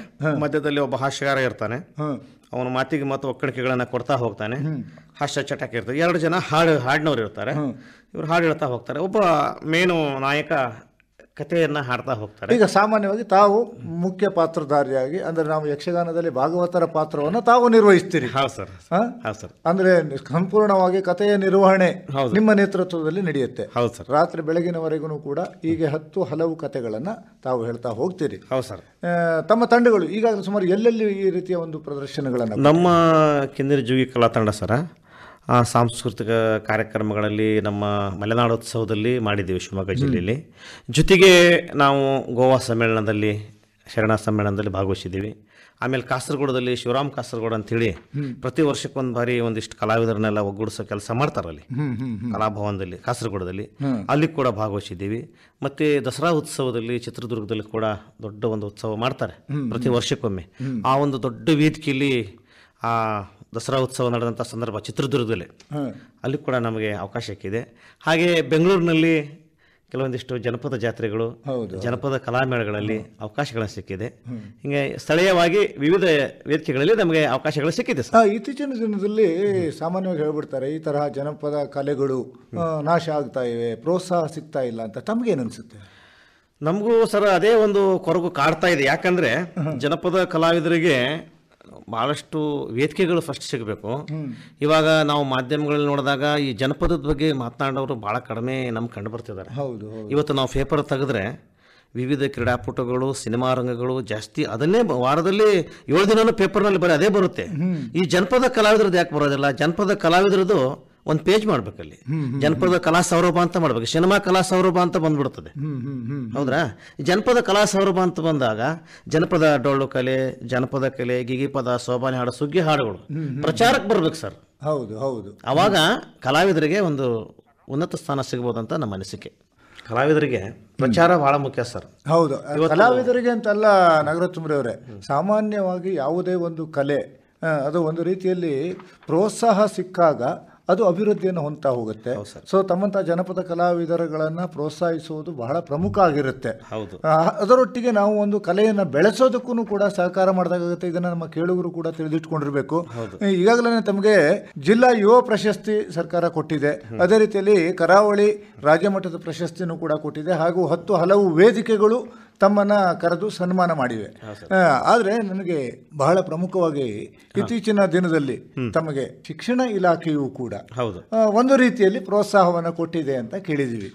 ಮಧ್ಯದಲ್ಲಿ ಒಬ್ಬ ಹಾಸ್ಯಗಾರ ಇರ್ತಾನೆ. ಅವನ ಮಾತಿಗೆ ಮತ್ತು ಒಕ್ಕಣಿಕೆಗಳನ್ನ ಕೊಡ್ತಾ ಹೋಗ್ತಾನೆ. ಹಾಸ್ಯ ಚಟಕ್ಕೆ ಇರ್ತಾರೆ. 2 ಜನ ಹಾಡಿನವ್ರು ಇರ್ತಾರೆ. ಇವ್ರು ಹಾಡು ಹೇಳ್ತಾ ಹೋಗ್ತಾರೆ. ಒಬ್ಬ ಮೇನು ನಾಯಕ ಕಥೆಯನ್ನ ಹಾಡ್ತಾ ಹೋಗ್ತಾರೆ. ಈಗ ಸಾಮಾನ್ಯವಾಗಿ ತಾವು ಮುಖ್ಯ ಪಾತ್ರಧಾರಿಯಾಗಿ ಅಂದ್ರೆ ನಾವು ಯಕ್ಷಗಾನದಲ್ಲಿ ಭಾಗವತರ ಪಾತ್ರವನ್ನು ತಾವು ನಿರ್ವಹಿಸ್ತೀರಿ. ಹೌದು ಸರ್. ಅಂದ್ರೆ ಸಂಪೂರ್ಣವಾಗಿ ಕಥೆಯ ನಿರ್ವಹಣೆ ನಿಮ್ಮ ನೇತೃತ್ವದಲ್ಲಿ ನಡೆಯುತ್ತೆ. ಹೌದು ಸರ್. ರಾತ್ರಿ ಬೆಳಗಿನವರೆಗೂ ಕೂಡ ಹೀಗೆ 10 ಹಲವು ಕಥೆಗಳನ್ನ ತಾವು ಹೇಳ್ತಾ ಹೋಗ್ತೀರಿ. ಹೌದು ಸರ್. ತಮ್ಮ ತಂಡಗಳು ಈಗಾಗಲೇ ಸುಮಾರು ಎಲ್ಲೆಲ್ಲಿ ಈ ರೀತಿಯ ಒಂದು ಪ್ರದರ್ಶನಗಳನ್ನು? ನಮ್ಮ ಕಿನ್ನರಿ ಜೋಗಿ ಕಲಾ ತಂಡ ಸರ ಸಾಂಸ್ಕೃತಿಕ ಕಾರ್ಯಕ್ರಮಗಳಲ್ಲಿ ನಮ್ಮ ಮಲೆನಾಡೋತ್ಸವದಲ್ಲಿ ಮಾಡಿದ್ದೀವಿ ಶಿವಮೊಗ್ಗ ಜಿಲ್ಲೆಯಲ್ಲಿ. ಜೊತೆಗೆ ನಾವು ಗೋವಾ ಸಮ್ಮೇಳನದಲ್ಲಿ, ಶರಣ ಸಮ್ಮೇಳನದಲ್ಲಿ ಭಾಗವಹಿಸಿದ್ದೀವಿ. ಆಮೇಲೆ ಕಾಸರಗೋಡದಲ್ಲಿ ಶಿವರಾಮ್ ಕಾಸರಗೋಡು ಅಂಥೇಳಿ ಪ್ರತಿ ವರ್ಷಕ್ಕೊಂದು ಬಾರಿ ಒಂದಿಷ್ಟು ಕಲಾವಿದರನ್ನೆಲ್ಲ ಒಗ್ಗೂಡಿಸೋ ಕೆಲಸ ಮಾಡ್ತಾರಲ್ಲಿ ಕಲಾಭವನದಲ್ಲಿ ಕಾಸರಗೋಡದಲ್ಲಿ, ಅಲ್ಲಿ ಕೂಡ ಭಾಗವಹಿಸಿದ್ದೀವಿ. ಮತ್ತು ದಸರಾ ಉತ್ಸವದಲ್ಲಿ ಚಿತ್ರದುರ್ಗದಲ್ಲಿ ಕೂಡ ದೊಡ್ಡ ಒಂದು ಉತ್ಸವ ಮಾಡ್ತಾರೆ ಪ್ರತಿ ವರ್ಷಕ್ಕೊಮ್ಮೆ. ಆ ಒಂದು ದೊಡ್ಡ ವೇದಿಕೆಯಲ್ಲಿ ಆ ದಸರಾ ಉತ್ಸವ ನಡೆದಂಥ ಸಂದರ್ಭ ಚಿತ್ರದುರ್ಗದಲ್ಲಿ, ಅಲ್ಲಿ ಕೂಡ ನಮಗೆ ಅವಕಾಶ ಸಿಕ್ಕಿದೆ. ಹಾಗೆ ಬೆಂಗಳೂರಿನಲ್ಲಿ ಕೆಲವೊಂದಿಷ್ಟು ಜನಪದ ಜಾತ್ರೆಗಳು, ಜನಪದ ಕಲಾಮೇಳಗಳಲ್ಲಿ ಅವಕಾಶಗಳು ಸಿಕ್ಕಿದೆ. ಹಿಂಗೆ ಸ್ಥಳೀಯವಾಗಿ ವಿವಿಧ ವೇದಿಕೆಗಳಲ್ಲಿ ನಮಗೆ ಅವಕಾಶಗಳು ಸಿಕ್ಕಿದೆ ಸರ್. ಇತ್ತೀಚಿನ ದಿನದಲ್ಲಿ ಸಾಮಾನ್ಯವಾಗಿ ಹೇಳ್ಬಿಡ್ತಾರೆ ಈ ತರಹ ಜನಪದ ಕಲೆಗಳು ನಾಶ ಆಗ್ತಾ ಇವೆ, ಪ್ರೋತ್ಸಾಹ ಸಿಗ್ತಾ ಇಲ್ಲ ಅಂತ. ತಮಗೇನು ಅನಿಸುತ್ತೆ? ನಮಗೂ ಸರ್ ಅದೇ ಒಂದು ಕೊರಗು ಕಾಡ್ತಾ ಇದೆ. ಯಾಕಂದರೆ ಜನಪದ ಕಲಾವಿದರಿಗೆ ಭಾಳಷ್ಟು ವೇದಿಕೆಗಳು ಫಸ್ಟ್ ಸಿಗಬೇಕು. ಇವಾಗ ನಾವು ಮಾಧ್ಯಮಗಳಲ್ಲಿ ನೋಡಿದಾಗ ಈ ಜನಪದದ ಬಗ್ಗೆ ಮಾತನಾಡೋರು ಭಾಳ ಕಡಿಮೆ ನಮ್ಗೆ ಕಂಡು ಬರ್ತಿದ್ದಾರೆ. ಇವತ್ತು ನಾವು ಪೇಪರ್ ತೆಗೆದ್ರೆ ವಿವಿಧ ಕ್ರೀಡಾಪಟುಗಳು, ಸಿನಿಮಾ ರಂಗಗಳು ಜಾಸ್ತಿ ಅದನ್ನೇ ವಾರದಲ್ಲಿ 7 ದಿನನೂ ಪೇಪರ್ನಲ್ಲಿ ಬರೀ ಅದೇ ಬರುತ್ತೆ. ಈ ಜನಪದ ಕಲಾವಿದ್ರದ್ದು ಯಾಕೆ ಬರೋದಿಲ್ಲ? ಜನಪದ ಕಲಾವಿದ್ರದ್ದು ಒಂದು ಪೇಜ್ ಮಾಡ್ಬೇಕಲ್ಲಿ, ಜನಪದ ಕಲಾ ಸೌರಭ ಅಂತ ಮಾಡ್ಬೇಕು. ಸಿನಿಮಾ ಕಲಾ ಸೌರಭ ಅಂತ ಬಂದ್ಬಿಡ್ತದೆ, ಹೌದ್ರಾ? ಜನಪದ ಕಲಾ ಸೌರಭ ಅಂತ ಬಂದಾಗ ಜನಪದ ಡೊಳ್ಳು ಕಲೆ, ಜನಪದ ಕಲೆ, ಗಿಗಿಪದ, ಸೋಬಾನೆ ಹಾಡು, ಸುಗ್ಗಿ ಹಾಡುಗಳು ಪ್ರಚಾರಕ್ಕೆ ಬರ್ಬೇಕು ಸರ್. ಹೌದು ಹೌದು. ಅವಾಗ ಕಲಾವಿದರಿಗೆ ಒಂದು ಉನ್ನತ ಸ್ಥಾನ ಸಿಗ್ಬೋದಂತ ನಮ್ಮ ಅನಿಸಿಕೆ. ಕಲಾವಿದರಿಗೆ ಪ್ರಚಾರ ಬಹಳ ಮುಖ್ಯ ಸರ್. ಹೌದು, ಕಲಾವಿದರಿಗೆ ಅಂತಲ್ಲ ನಾಗರಾಜ್ ಅವರೇ, ಸಾಮಾನ್ಯವಾಗಿ ಯಾವುದೇ ಒಂದು ಕಲೆ ಅದು ಒಂದು ರೀತಿಯಲ್ಲಿ ಪ್ರೋತ್ಸಾಹ ಸಿಕ್ಕಾಗ ಅದು ಅಭಿವೃದ್ಧಿಯನ್ನು ಹೊಂದ್ತಾ ಹೋಗುತ್ತೆ. ಸೊ ತಮ್ಮಂಥ ಜನಪದ ಕಲಾವಿದರುಗಳನ್ನು ಪ್ರೋತ್ಸಾಹಿಸುವುದು ಬಹಳ ಪ್ರಮುಖ ಆಗಿರುತ್ತೆ. ಅದರೊಟ್ಟಿಗೆ ನಾವು ಒಂದು ಕಲೆಯನ್ನು ಬೆಳೆಸೋದಕ್ಕೂ ಕೂಡ ಸಹಕಾರ ಮಾಡಿದಾಗುತ್ತೆ. ಇದನ್ನು ನಮ್ಮ ಕೇಳುಗರು ಕೂಡ ತಿಳಿದಿಟ್ಕೊಂಡಿರ್ಬೇಕು. ಈಗಾಗಲೇ ತಮಗೆ ಜಿಲ್ಲಾ ಯುವ ಪ್ರಶಸ್ತಿ ಸರ್ಕಾರ ಕೊಟ್ಟಿದೆ. ಅದೇ ರೀತಿಯಲ್ಲಿ ಕರಾವಳಿ ರಾಜ್ಯ ಮಟ್ಟದ ಪ್ರಶಸ್ತಿನೂ ಕೂಡ ಕೊಟ್ಟಿದೆ. ಹಾಗೂ 10 ಹಲವು ವೇದಿಕೆಗಳು ತಮ್ಮನ್ನ ಕರೆದು ಸನ್ಮಾನ ಮಾಡಿವೆ. ಆದರೆ ನನಗೆ ಬಹಳ ಪ್ರಮುಖವಾಗಿ ಇತ್ತೀಚಿನ ದಿನದಲ್ಲಿ ತಮಗೆ ಶಿಕ್ಷಣ ಇಲಾಖೆಯೂ ಕೂಡ ಒಂದು ರೀತಿಯಲ್ಲಿ ಪ್ರೋತ್ಸಾಹವನ್ನು ಕೊಟ್ಟಿದೆ ಅಂತ ಕೇಳಿದ್ದೀವಿ.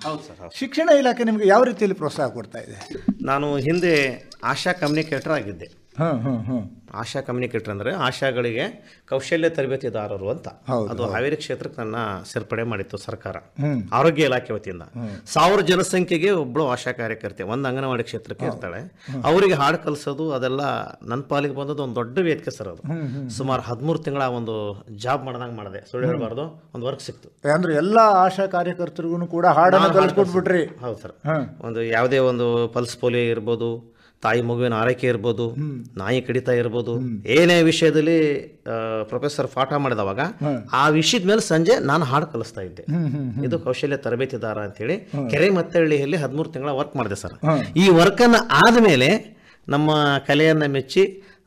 ಶಿಕ್ಷಣ ಇಲಾಖೆ ನಿಮಗೆ ಯಾವ ರೀತಿಯಲ್ಲಿ ಪ್ರೋತ್ಸಾಹ ಕೊಡ್ತಾ ಇದೆ? ನಾನು ಹಿಂದೆ ಆಶಾ ಕಮ್ಯುನಿಕೇಟರ್ ಆಗಿದ್ದೆ. ಆಶಾ ಕಮ್ಯುನಿಕೇಟರ್ ಅಂದರೆ ಆಶಾಗಳಿಗೆ ಕೌಶಲ್ಯ ತರಬೇತಿದಾರರು ಅಂತ. ಅದು ಹಾವೇರಿ ಕ್ಷೇತ್ರಕ್ಕೆ ನನ್ನ ಸೇರ್ಪಡೆ ಮಾಡಿತ್ತು ಸರ್ಕಾರ, ಆರೋಗ್ಯ ಇಲಾಖೆ ವತಿಯಿಂದ. 1000 ಜನಸಂಖ್ಯೆಗೆ ಒಬ್ಬಳು ಆಶಾ ಕಾರ್ಯಕರ್ತೆ ಒಂದು ಅಂಗನವಾಡಿ ಕ್ಷೇತ್ರಕ್ಕೆ ಇರ್ತಾಳೆ. ಅವರಿಗೆ ಹಾಡು ಕಲಿಸೋದು ಅದೆಲ್ಲ ನನ್ನ ಪಾಲಿಗೆ ಬಂದದ್ದು ಒಂದು ದೊಡ್ಡ ವೇದಿಕೆ ಸರ್. ಅದು ಸುಮಾರು 13 ತಿಂಗಳ ಒಂದು ಜಾಬ್ ಮಾಡ್ದಂಗೆ ಮಾಡಿದೆ, ಸುಳ್ಳು ಹೇಳಬಾರ್ದು, ಒಂದು ವರ್ಕ್ ಸಿಕ್ತು. ಅಂದ್ರೆ ಎಲ್ಲ ಆಶಾ ಕಾರ್ಯಕರ್ತರಿಗೂ ಕೂಡ ಹಾಡನ್ನು ಕಲಿಸ್ಕೊಟ್ಬಿಟ್ರಿ? ಹೌದು ಸರ್. ಒಂದು ಯಾವುದೇ ಒಂದು ಪಲ್ಸ್ ಪೋಲಿಯೋ ಇರ್ಬೋದು, ತಾಯಿ ಮಗುವಿನ ಆರೈಕೆ ಇರ್ಬೋದು, ನಾಯಿ ಕಡಿತ ಇರ್ಬೋದು, ಏನೇ ವಿಷಯದಲ್ಲಿ ಪ್ರೊಫೆಸರ್ ಪಾಠ ಮಾಡಿದವಾಗ ಆ ವಿಷಯದ ಮೇಲೆ ಸಂಜೆ ನಾನು ಹಾಡು ಕಲಿಸ್ತಾ ಇದ್ದೆ. ಇದು ಕೌಶಲ್ಯ ತರಬೇತಿದಾರ ಅಂತೇಳಿ ಕೆರೆ ಮತ್ತಹಳ್ಳಿಯಲ್ಲಿ 13 ತಿಂಗಳ ವರ್ಕ್ ಮಾಡಿದೆ ಸರ್. ಈ ವರ್ಕನ್ನು ಆದಮೇಲೆ ನಮ್ಮ ಕಲೆಯನ್ನು ಮೆಚ್ಚಿ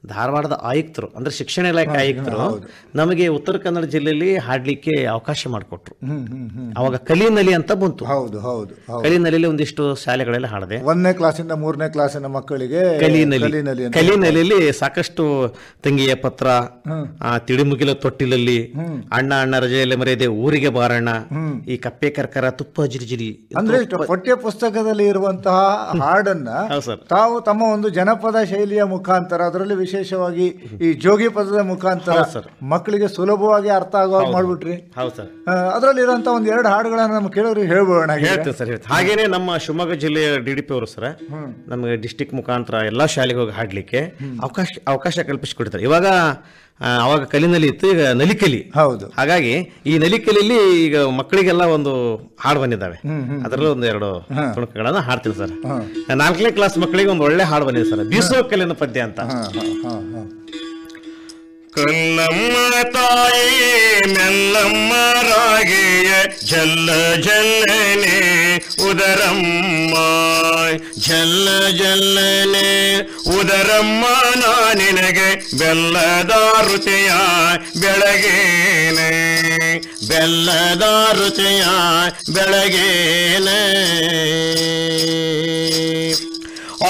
ಧಾರವಾಡದ ಆಯುಕ್ತರು ಅಂದರೆ ಶಿಕ್ಷಣ ಇಲಾಖೆ ಆಯುಕ್ತರು ನಮಗೆ ಉತ್ತರ ಕನ್ನಡ ಜಿಲ್ಲೆಯಲ್ಲಿ ಹಾಡಲಿಕ್ಕೆ ಅವಕಾಶ ಮಾಡಿಕೊಟ್ರು. ಅವಾಗ ಕಲಿನಲಿ ಅಂತ ಬಂತು. ಹೌದು ಹೌದು. ಕಲಿನಲಿಯಲ್ಲಿ ಒಂದಿಷ್ಟು ಶಾಲೆಗಳಲ್ಲಿ ಹಾಡಿದೆ. 1ನೇ ಕ್ಲಾಸಿಂದ 3ನೇ ಕ್ಲಾಸಿನ ಮಕ್ಕಳಿಗೆ ಕಲಿನಲಿಯಲ್ಲಿ ಸಾಕಷ್ಟು ತಂಗಿಯ ಪತ್ರ, ತಿಳಿಮುಗಿಲ ತೊಟ್ಟಿಲಲ್ಲಿ, ಅಣ್ಣ ಅಣ್ಣ ರಜೆಯಲ್ಲಿ ಮರೆಯದೆ ಊರಿಗೆ ಬಾರಣ್ಣ, ಈ ಕಪ್ಪೆ ಕರ್ಕರ, ತುಪ್ಪ ಜಿರಿಜಿರಿ ಅಂದ್ರೆ ಪಠ್ಯ ಪುಸ್ತಕದಲ್ಲಿ ಇರುವಂತಹ ಹಾಡನ್ನ ತಾವು ತಮ್ಮ ಒಂದು ಜನಪದ ಶೈಲಿಯ ಮುಖಾಂತರ, ಅದರಲ್ಲಿ ವಿಶೇಷವಾಗಿ ಈ ಜೋಗಿ ಪದದ ಮುಖಾಂತರ ಮಕ್ಕಳಿಗೆ ಸುಲಭವಾಗಿ ಅರ್ಥ ಆಗುವಾಗ ಮಾಡ್ಬಿಟ್ರಿ. ಹೌದು ಸರ್. ಅದರಲ್ಲಿ ಇರುವಂತಹ 1-2 ಹಾಡುಗಳನ್ನ ನಮ್ಮ ಕೇಳೋರಿಗೆ ಹೇಳ್ಬೋಣ. ಹೇಳ್ತೇನೆ ಸರ್, ಹೇಳ್ತೇನೆ. ಹಾಗೇನೆ ನಮ್ಮ ಶಿವಮೊಗ್ಗ ಜಿಲ್ಲೆಯ DDP ಅವರು ಸರ್ ನಮಗೆ ಡಿಸ್ಟಿಕ್ ಮುಖಾಂತರ ಎಲ್ಲ ಶಾಲೆಗೆ ಹೋಗಿ ಹಾಡ್ಲಿಕ್ಕೆ ಅವಕಾಶ ಕಲ್ಪಿಸಿಕೊಡ್ತಾರೆ. ಅವಾಗ ಕಲಿನಲ್ಲಿ ಇತ್ತು, ಈಗ ನಲಿಕಲಿ. ಹೌದು. ಹಾಗಾಗಿ ಈ ನಲಿಕಲಿಯಲ್ಲಿ ಈಗ ಮಕ್ಕಳಿಗೆಲ್ಲ ಒಂದು ಹಾಡು ಬಂದಿದ್ದಾವೆ. ಅದರಲ್ಲೂ 1-2 ತುಣುಕುಗಳನ್ನ ಹಾಡ್ತೀನಿ ಸರ್. 4ನೇ ಕ್ಲಾಸ್ ಮಕ್ಕಳಿಗೆ ಒಂದು ಒಳ್ಳೆ ಹಾಡು ಬಂದಿದೆ ಸರ್, ಬೀಸೋ ಕಲ್ಲಿನ ಪದ್ಯ ಅಂತ. ಕಲ್ಲಮ್ಮ ತಾಯಿ ಮೆಲ್ಲಮ್ಮ ರಾಗಿಯ ಜಲ್ಲ ಜಲ್ಲನೆ ಉದರಮ್ಮ, ಜಲ್ಲ ಜಲ್ಲನೆ ಉದರಮ್ಮ ನಾ ನಿನಗೆ ಬೆಲ್ಲದ ರುಚಿಯ ಬೆಳಗೇನೆ, ಬೆಲ್ಲದ ರುಚಿಯ ಬೆಳಗೇನೆ.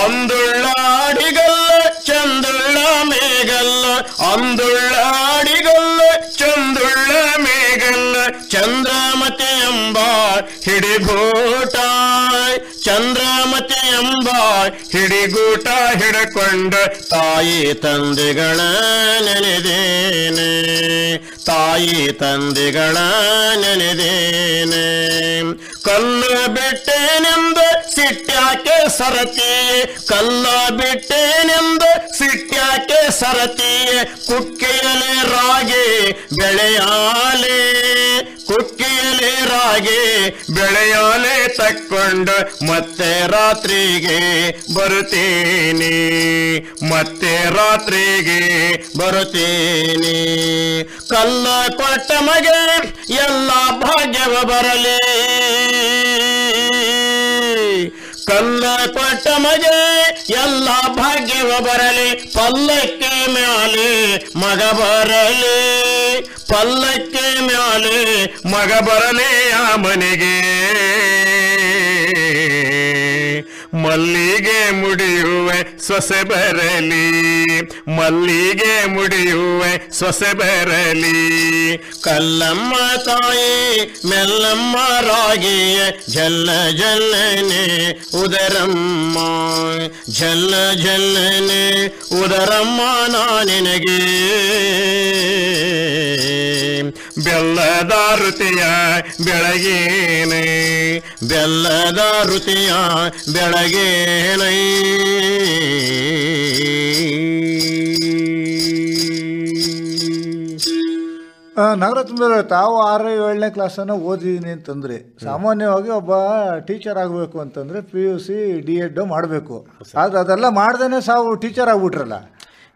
ಅಂದುಳ್ಳಾಡಿಗಲ್ಲ ಚಂದುಳ್ಳ ಮೇಗಲ್ಲ, ಅಂದುಳ್ಳಾಡಿಗಲ್ಲ ಚಂದುಳ್ಳ ಮೇಗಲ್ಲ, ಚಂದ್ರಮತಿ ಎಂಬ ಹಿಡಿಗೂಟ, ಚಂದ್ರಮತಿ ಎಂಬ ಹಿಡಿಗೂಟ ಹಿಡಕೊಂಡ ತಾಯಿ ತಂದೆಗಳ ನೆನೆದೇನೆ, ತಾಯಿ ತಂದೆಗಳ ನೆನೆದೇನೆ. ಕಲ್ಲ ಬಿಟ್ಟೆನೆಂದ ಸಿಟ್ಟ್ಯಾಕೆ ಸರತಿಯೇ, ಕಲ್ಲ ಬಿಟ್ಟೆನೆಂದ ಸಿಟ್ಟ್ಯಾಕೆ ಸರತಿಯೇ, ಕುಕ್ಕೆಯಲೆ ರಾಗಿ ಬೆಳೆಯಾಲೆ, ಕುಕ್ಕೆಯಲೆ ರಾಗಿ ಬೆಳೆಯಾಲೆ ತಕ್ಕೊಂಡು ಮತ್ತೆ ರಾತ್ರಿಗೆ ಬರುತ್ತೇನೆ, ಮತ್ತೆ ರಾತ್ರಿಗೆ ಬರುತ್ತೇನೆ. ಕಲ್ಲ ಕೊಟ್ಟ ಮಗೆ ಎಲ್ಲ ಭಾಗ್ಯವ ಬರಲಿ, ಕಲ್ಲ ಕೊಟ್ಟ ಮಗೆ ಎಲ್ಲ ಭಾಗ್ಯವ ಬರಲಿ, ಪಲ್ಲಕ್ಕೆ ಮ್ಯಾಲೆ ಮಗ ಬರಲಿ, ಪಲ್ಲಕ್ಕೆ ಮ್ಯಾಲೆ ಮಗ ಬರಲಿ ಆ ಮನೆಗೆ, ಮಲ್ಲಿಗೆ ಮುಡಿಯುವೆ ಸೊಸೆ ಬರಲಿ, ಮಲ್ಲಿಗೆ ಮುಡಿಯುವೆ ಸೊಸೆ ಬರಲಿ. ಕಲ್ಲಮ್ಮ ತಾಯಿ ಮೆಲ್ಲಮ್ಮ ರಾಗಿಯ ಜಲ್ಲ ಜಲ್ಲನೆ ಉದರಮ್ಮ, ಜಲ್ಲ ಜಲ್ಲನೆ ಉದರಮ್ಮ ನಾನಿನಗೆ. ಬೆಲ್ಲದ ಋತಿಯ ಬೆಳಗೇನೆ, ಬೆಲ್ಲದ ಋತಿಯ ಬೆಳಗೇನೆ. ನಾಗರತ್ನದವರೇ, ತಾವು 6ನೇ 7ನೇ ಕ್ಲಾಸನ್ನು ಓದಿದ್ದೀನಿ ಅಂತಂದರೆ ಸಾಮಾನ್ಯವಾಗಿ ಒಬ್ಬ ಟೀಚರ್ ಆಗಬೇಕು ಅಂತಂದರೆ PUC D.Ed ಮಾಡಬೇಕು. ಆದರೆ ಅದೆಲ್ಲ ಮಾಡ್ದೇ ಸಾವು ಟೀಚರ್ ಆಗ್ಬಿಟ್ರಲ್ಲ.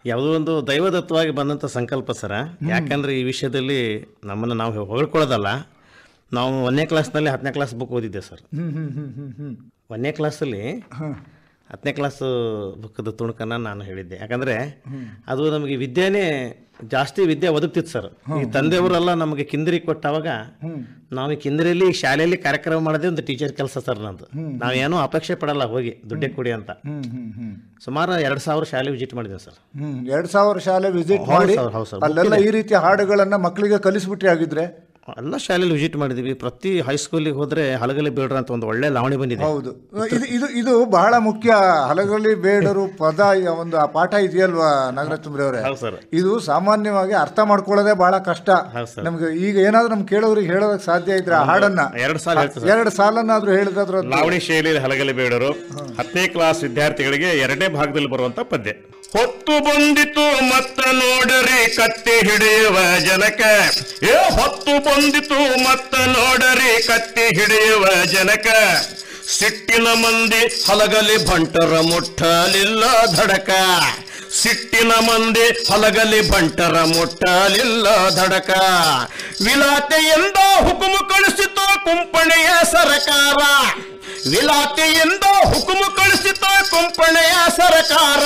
ಯಾವುದೋ ಒಂದು ದೈವದತ್ತವಾಗಿ ಬಂದಂಥ ಸಂಕಲ್ಪ ಸರ. ಯಾಕಂದರೆ ಈ ವಿಷಯದಲ್ಲಿ ನಮ್ಮನ್ನು ನಾವು ಹೊಗಳ್ಕೊಳ್ಳೋದಲ್ಲ. ನಾವು 1ನೇ ಕ್ಲಾಸ್ನಲ್ಲಿ 10ನೇ ಕ್ಲಾಸ್ ಬುಕ್ ಓದಿದ್ದೆ ಸರ್. 1ನೇ ಕ್ಲಾಸಲ್ಲಿ 10ನೇ ಕ್ಲಾಸ್ ಬುಕ್ಕದ ತುಣುಕನ್ನು ನಾನು ಹೇಳಿದ್ದೆ. ಯಾಕಂದರೆ ಅದು ನಮಗೆ ವಿದ್ಯೆನೇ ಜಾಸ್ತಿ ವಿದ್ಯೆ ಒದಗ್ತಿತ್ತು ಸರ್. ಈ ತಂದೆಯವರೆಲ್ಲ ನಮಗೆ ಕಿಂದರಿ ಕೊಟ್ಟಾಗ ನಾವು ಕಿಂದರಿಯಲ್ಲಿ ಶಾಲೆಯಲ್ಲಿ ಕಾರ್ಯಕ್ರಮ ಮಾಡೋದೇ ಒಂದು ಟೀಚರ್ ಕೆಲಸ ಸರ್ ನಂದು. ನಾವೇನೋ ಅಪೇಕ್ಷೆ ಪಡಲ್ಲ ಹೋಗಿ ದುಡ್ಡೇ ಕೊಡಿ ಅಂತ. ಸುಮಾರು 2,000 ಶಾಲೆ ವಿಸಿಟ್ ಮಾಡಿದ್ದೇವೆ ಸರ್. 2,000 ಶಾಲೆ ವಿಸಿಟ್ ಮಾಡಿ ಅಲ್ಲೆಲ್ಲ ಈ ರೀತಿಯ ಹಾಡುಗಳನ್ನು ಮಕ್ಕಳಿಗೆ ಕಲಿಸ್ಬಿಟ್ರಿ ಆಗಿದ್ರೆ? ಎಲ್ಲ ಶಾಲೆಯಲ್ಲಿ ವಿಸಿಟ್ ಮಾಡಿದ್ದೀವಿ. ಪ್ರತಿ ಹೈಸ್ಕೂಲಿಗೆ ಹೋದರೆ ಹಲಗಲಿ ಬೇಡ್ರ ಅಂತ ಒಂದು ಒಳ್ಳೆ ಲಾವಣಿ ಬಂದಿದೆ. ಹೌದು, ಇದು ಬಹಳ ಮುಖ್ಯ. ಹಲಗಲಿ ಬೇಡರು ಪದ ಒಂದು ಆ ಪಾಠ ಇದೆಯಲ್ವಾ ನಾಗರತ್ನರವರೇ, ಇದು ಸಾಮಾನ್ಯವಾಗಿ ಅರ್ಥ ಮಾಡ್ಕೊಳ್ಳೋದೇ ಬಹಳ ಕಷ್ಟ ನಮ್ಗೆ. ಈಗ ಏನಾದ್ರೂ ನಮ್ ಕೇಳೋರಿಗೆ ಹೇಳೋದಕ್ಕೆ ಸಾಧ್ಯ ಇದ್ರೆ ಆ ಹಾಡನ್ನ 2 ಸಾಲನ್ನಾದ್ರೂ ಹೇಳಿದ್ರೆ ಲಾವಣಿ ಶೈಲಿಯಲ್ಲಿ ಹಲಗಲಿ ಬೇಡರು 10ನೇ ಕ್ಲಾಸ್ ವಿದ್ಯಾರ್ಥಿಗಳಿಗೆ 2ನೇ ಭಾಗದಲ್ಲಿ ಬರುವಂತ ಪದ್ಯ. ಹೊತ್ತು ಬಂದಿತು ಮತ್ತ ನೋಡರಿ ಕತ್ತಿ ಹಿಡಿಯುವ ಜನಕ, ಹೊತ್ತು ಬಂದಿತು ಮತ್ತ ನೋಡರಿ ಕತ್ತಿ ಹಿಡಿಯುವ ಜನಕ. ಸಿಟ್ಟಿನ ಮಂದಿ ಹಲಗಲಿ ಬಂಟರ ಮುಟ್ಟಲಿಲ್ಲ ಧಡಕ, ಸಿಟ್ಟಿನ ಮಂದಿ ಹಲಗಲಿ ಬಂಟರ ಮುಟ್ಟಲಿಲ್ಲ ಧಡಕ. ವಿಲಾತೆಯಿಂದ ಹುಕುಮು ಕಳಿಸಿತು ಕುಂಪಣೆಯ ಸರಕಾರ, ವಿಲಾತಿಯಿಂದ ಹುಕುಮು ಕಳಿಸಿತ ಕೊಂಪಣೆಯ ಸರಕಾರ.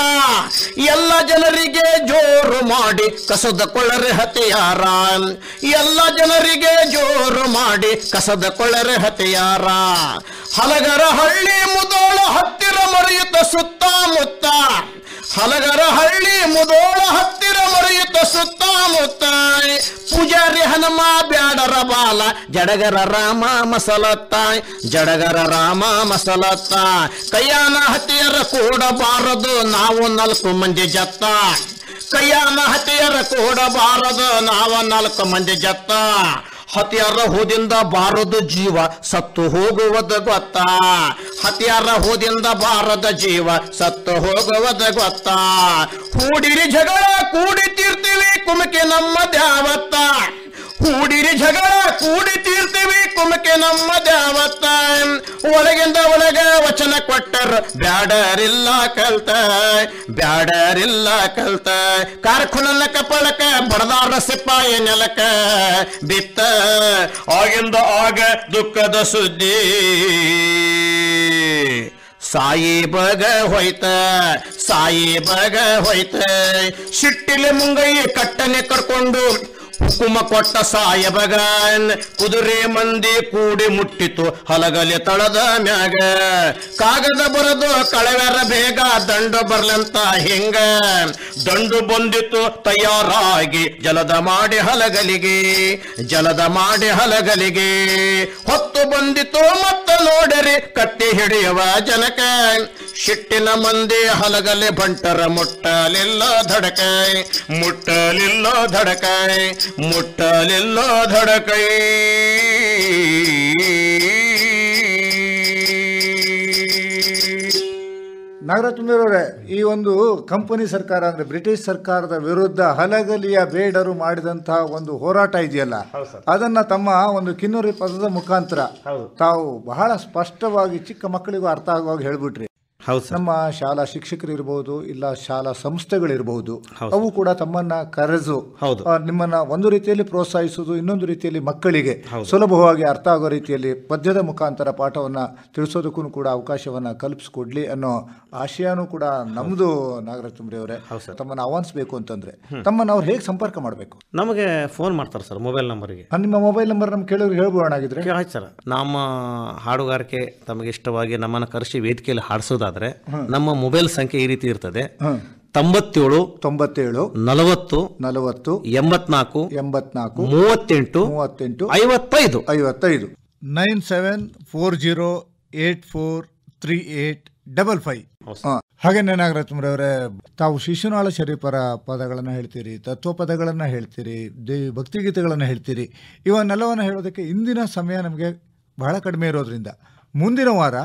ಎಲ್ಲ ಜನರಿಗೆ ಜೋರು ಮಾಡಿ ಕಸದ ಕೊಳ್ಳರೆ ಹತಿಯಾರ, ಎಲ್ಲ ಜನರಿಗೆ ಜೋರು ಮಾಡಿ ಕಸದ ಕೊಳ್ಳರೆ ಹತಿಯಾರ. ಹಲಗರ ಹಳ್ಳಿ ಮುದೋಳ ಹತ್ತಿರ ಮರೆಯುತ್ತ ಸುತ್ತಮುತ್ತ, ಹಲಗರ ಹಳ್ಳಿ ಮುದೋಳ ಹತ್ತಿರ ಮರೆಯುತ್ತ ಸುತ್ತಮುತ್ತ. ಪೂಜಾರಿ ಹನುಮ ಬ್ಯಾಡರ ಬಾಲ ಜಡಗರ ರಾಮ ಮಸಲತ್ತ, ಜಡಗರ ರಾಮ ಮಸಲತ್ತ. ಕೈಯಾನ ಹತಿಯರ ಕೂಡಬಾರದು ನಾವು 4 ಮಂದಿ ಜತ್ತ, ಕೈಯಾನ ಹತಿಯರ ಕೂಡಬಾರದು ನಾವು 4 ಮಂದಿ ಜತ್ತ. ಹತಿಯಾರ ಹೋದಿಂದ ಬಾರದ ಜೀವ ಸತ್ತು ಹೋಗುವುದ ಗೊತ್ತ, ಹತಿಯಾರ ಹೋದಿಂದ ಬಾರದ ಜೀವ ಸತ್ತು ಹೋಗುವುದ ಗೊತ್ತ. ಹೂಡಿರಿ ಜಗಳ ಕೂಡಿತಿರ್ತೀವಿ ಕುಮಕೆ ನಮ್ಮ ದ್ಯಾವತ್ತ, ಹೂಡಿರಿ ಜಗಳ ಕೂಡಿತಿರ್ತೀವಿ ಕುಮಕೆ ನಮ್ಮ ದ್ಯಾವತ್ತ. ಒಳಗಿಂದ ಒಳಗ ವಚನ ಕೊಟ್ಟರ ಬ್ಯಾಡರಿಲ್ಲ ಕಲ್ತ, ಬ್ಯಾಡರಿಲ್ಲ ಕಲ್ತ. ಕಾರ್ಖುನನ್ನ ಕಪಳಕ ಬಡದಾರ ಸಿಪಾಯಿ ನೆಲಕ ಬಿತ್ತ, ಆಗಿಂದ ಆಗ ದುಃಖದ ಸುದ್ದಿ. ಸಾಯಿಬಗ ಹೋಯ್ತ, ಸಾಯಿಬಗ ಹೋಯ್ತ. ಶಿಟ್ಟಿಲೆ ಮುಂಗೈ ಕಟ್ಟನೆ ಕರ್ಕೊಂಡು ಹುಕುಮ ಕೊಟ್ಟ ಸಾಯಬಗ. ಕುದುರೆ ಮಂದಿ ಕೂಡಿ ಮುಟ್ಟಿತು ಹಲಗಲಿ ತಳದ ಮ್ಯಾಗ. ಕಾಗದ ಬರದು ಕಳವೆರ ಬೇಗ ದಂಡು ಬರ್ಲಂತ ಹಿಂಗ. ದಂಡು ಬಂದಿತು ತಯಾರಾಗಿ ಜಲದ ಮಾಡಿ ಹಲಗಲಿಗೆ, ಜಲದ ಮಾಡಿ ಹಲಗಲಿಗೆ. ಹೊತ್ತು ಬಂದಿತು ಮತ್ತ ನೋಡರಿ ಕತ್ತಿ ಹಿಡಿಯುವ ಜನಕ. ಶಿಟ್ಟಿನ ಮಂದಿ ಹಲಗಲಿ ಬಂಟರ ಮುಟ್ಟಲಿಲ್ಲ ಧಡಕೈ, ಮುಟ್ಟಲಿಲ್ಲ ಧಡಕೈ, ಮುಟ್ಟಲಿಲ್ಲ ಧಡಕೈ. ನಾಗರತ್ನರವರೇ, ಈ ಒಂದು ಕಂಪನಿ ಸರ್ಕಾರ ಅಂದ್ರೆ ಬ್ರಿಟಿಷ್ ಸರ್ಕಾರದ ವಿರುದ್ಧ ಹಲಗಲಿಯ ಬೇಡರು ಮಾಡಿದಂತಹ ಒಂದು ಹೋರಾಟ ಇದೆಯಲ್ಲ, ಅದನ್ನ ತಮ್ಮ ಒಂದು ಕಿನ್ನೂರಿ ಪದದ ಮುಖಾಂತರ ತಾವು ಬಹಳ ಸ್ಪಷ್ಟವಾಗಿ ಚಿಕ್ಕ ಮಕ್ಕಳಿಗೂ ಅರ್ಥ ಆಗುವಾಗ ಹೇಳ್ಬಿಟ್ರಿ. ನಮ್ಮ ಶಾಲಾ ಶಿಕ್ಷಕರು ಇರಬಹುದು, ಇಲ್ಲ ಶಾಲಾ ಸಂಸ್ಥೆಗಳಿರಬಹುದು, ಅವು ಕೂಡ ತಮ್ಮನ್ನ ಕರೆದು ನಿಮ್ಮನ್ನ ಒಂದು ರೀತಿಯಲ್ಲಿ ಪ್ರೋತ್ಸಾಹಿಸುವುದು, ಇನ್ನೊಂದು ರೀತಿಯಲ್ಲಿ ಮಕ್ಕಳಿಗೆ ಸುಲಭವಾಗಿ ಅರ್ಥ ಆಗೋ ರೀತಿಯಲ್ಲಿ ಪದ್ಯದ ಮುಖಾಂತರ ಪಾಠವನ್ನ ತಿಳಿಸೋದಕ್ಕೂ ಕೂಡ ಅವಕಾಶವನ್ನ ಕಲ್ಪಿಸ್ಕೊಡ್ಲಿ ಅನ್ನೋ ಆಶಯನೂ ಕೂಡ ನಮ್ದು. ನಾಗರಾಜ್ ತುಮ್ರಿ ಅವರೇ, ತಮ್ಮನ್ನ ಆಹ್ವಾನಿಸಬೇಕು ಅಂತಂದ್ರೆ ತಮ್ಮನ್ನ ಅವ್ರು ಹೇಗೆ ಸಂಪರ್ಕ ಮಾಡಬೇಕು? ನಮಗೆ ಫೋನ್ ಮಾಡ್ತಾರೆ ಸರ್, ಮೊಬೈಲ್ ನಂಬರ್ಗೆ. ನಿಮ್ಮ ಮೊಬೈಲ್ ನಂಬರ್ ನಮ್ಮ ಕೇಳೋರಿಗೆ ಹೇಳ್ಬೋಣ ಆಗಿದ್ರೆ? ಆಯ್ತು ಸರ್. ನಮ್ಮ ಹಾಡುಗಾರಿಕೆ ತಮಗೆ ಇಷ್ಟವಾಗಿ ನಮ್ಮನ್ನು ಕರೆಸಿ ವೇದಿಕೆಯಲ್ಲಿ ಹಾಡಿಸೋದಾದ್ರೆ ನಮ್ಮ ಮೊಬೈಲ್ ಸಂಖ್ಯೆ ಈ ರೀತಿ ಇರ್ತದೆ: 97 40 84 38 55 9740843855. ಹಾಗೇನೆ ನಾಗರಾಜ್ ತುಮ್ರಿ ಅವರೇ, ತಾವು ಶಿಶುನಾಳ ಶರೀಫರ ಪದಗಳನ್ನು ಹೇಳ್ತೀರಿ, ತತ್ವ ಪದಗಳನ್ನು ಹೇಳ್ತೀರಿ, ಭಕ್ತಿಗೀತೆಗಳನ್ನು ಹೇಳ್ತೀರಿ. ಇವನ್ನೆಲ್ಲವನ್ನು ಹೇಳೋದಕ್ಕೆ ಇಂದಿನ ಸಮಯ ನಮಗೆ ಬಹಳ ಕಡಿಮೆ ಇರೋದ್ರಿಂದ ಮುಂದಿನ ವಾರ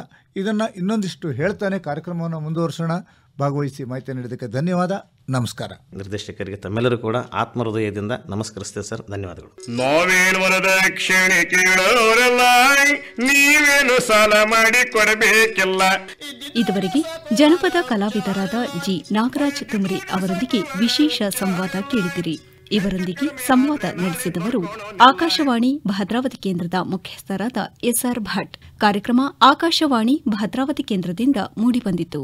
ಇದನ್ನು ಇನ್ನೊಂದಿಷ್ಟು ಹೇಳ್ತಾನೆ ಕಾರ್ಯಕ್ರಮವನ್ನು ಮುಂದುವರಿಸೋಣ. ಭಾಗವಹಿಸಿ ಮಾಹಿತಿ ನೀಡೋದಕ್ಕೆ ಧನ್ಯವಾದ. ನಮಸ್ಕಾರ. ನಿರ್ದೇಶಕರಿಗೆ ತಮ್ಮೆಲ್ಲರೂ ಕೂಡ ಆತ್ಮಹೃದಯದಿಂದ ನಮಸ್ಕರಿಸ್ತೇವೆ ಸರ್. ಧನ್ಯವಾದಗಳು. ನಾವೇನು ವರದಕ್ಷಿಣೆ ಕೇಳೋರಲ್ಲ, ನೀವೇನು ಸಾಲ ಮಾಡಿ ಕೊಡಬೇಕಿಲ್ಲ. ಇದುವರೆಗೆ ಜನಪದ ಕಲಾವಿದರಾದ ಜಿ ನಾಗರಾಜ್ ತುಮ್ರಿ ಅವರೊಂದಿಗೆ ವಿಶೇಷ ಸಂವಾದ ಕೇಳಿದಿರಿ. ಇವರೊಂದಿಗೆ ಸಂವಾದ ನಡೆಸಿದವರು ಆಕಾಶವಾಣಿ ಭದ್ರಾವತಿ ಕೇಂದ್ರದ ಮುಖ್ಯಸ್ಥರಾದ ಎಸ್ಆರ್ ಭಟ್. ಕಾರ್ಯಕ್ರಮ ಆಕಾಶವಾಣಿ ಭದ್ರಾವತಿ ಕೇಂದ್ರದಿಂದ ಮೂಡಿಬಂದಿತು.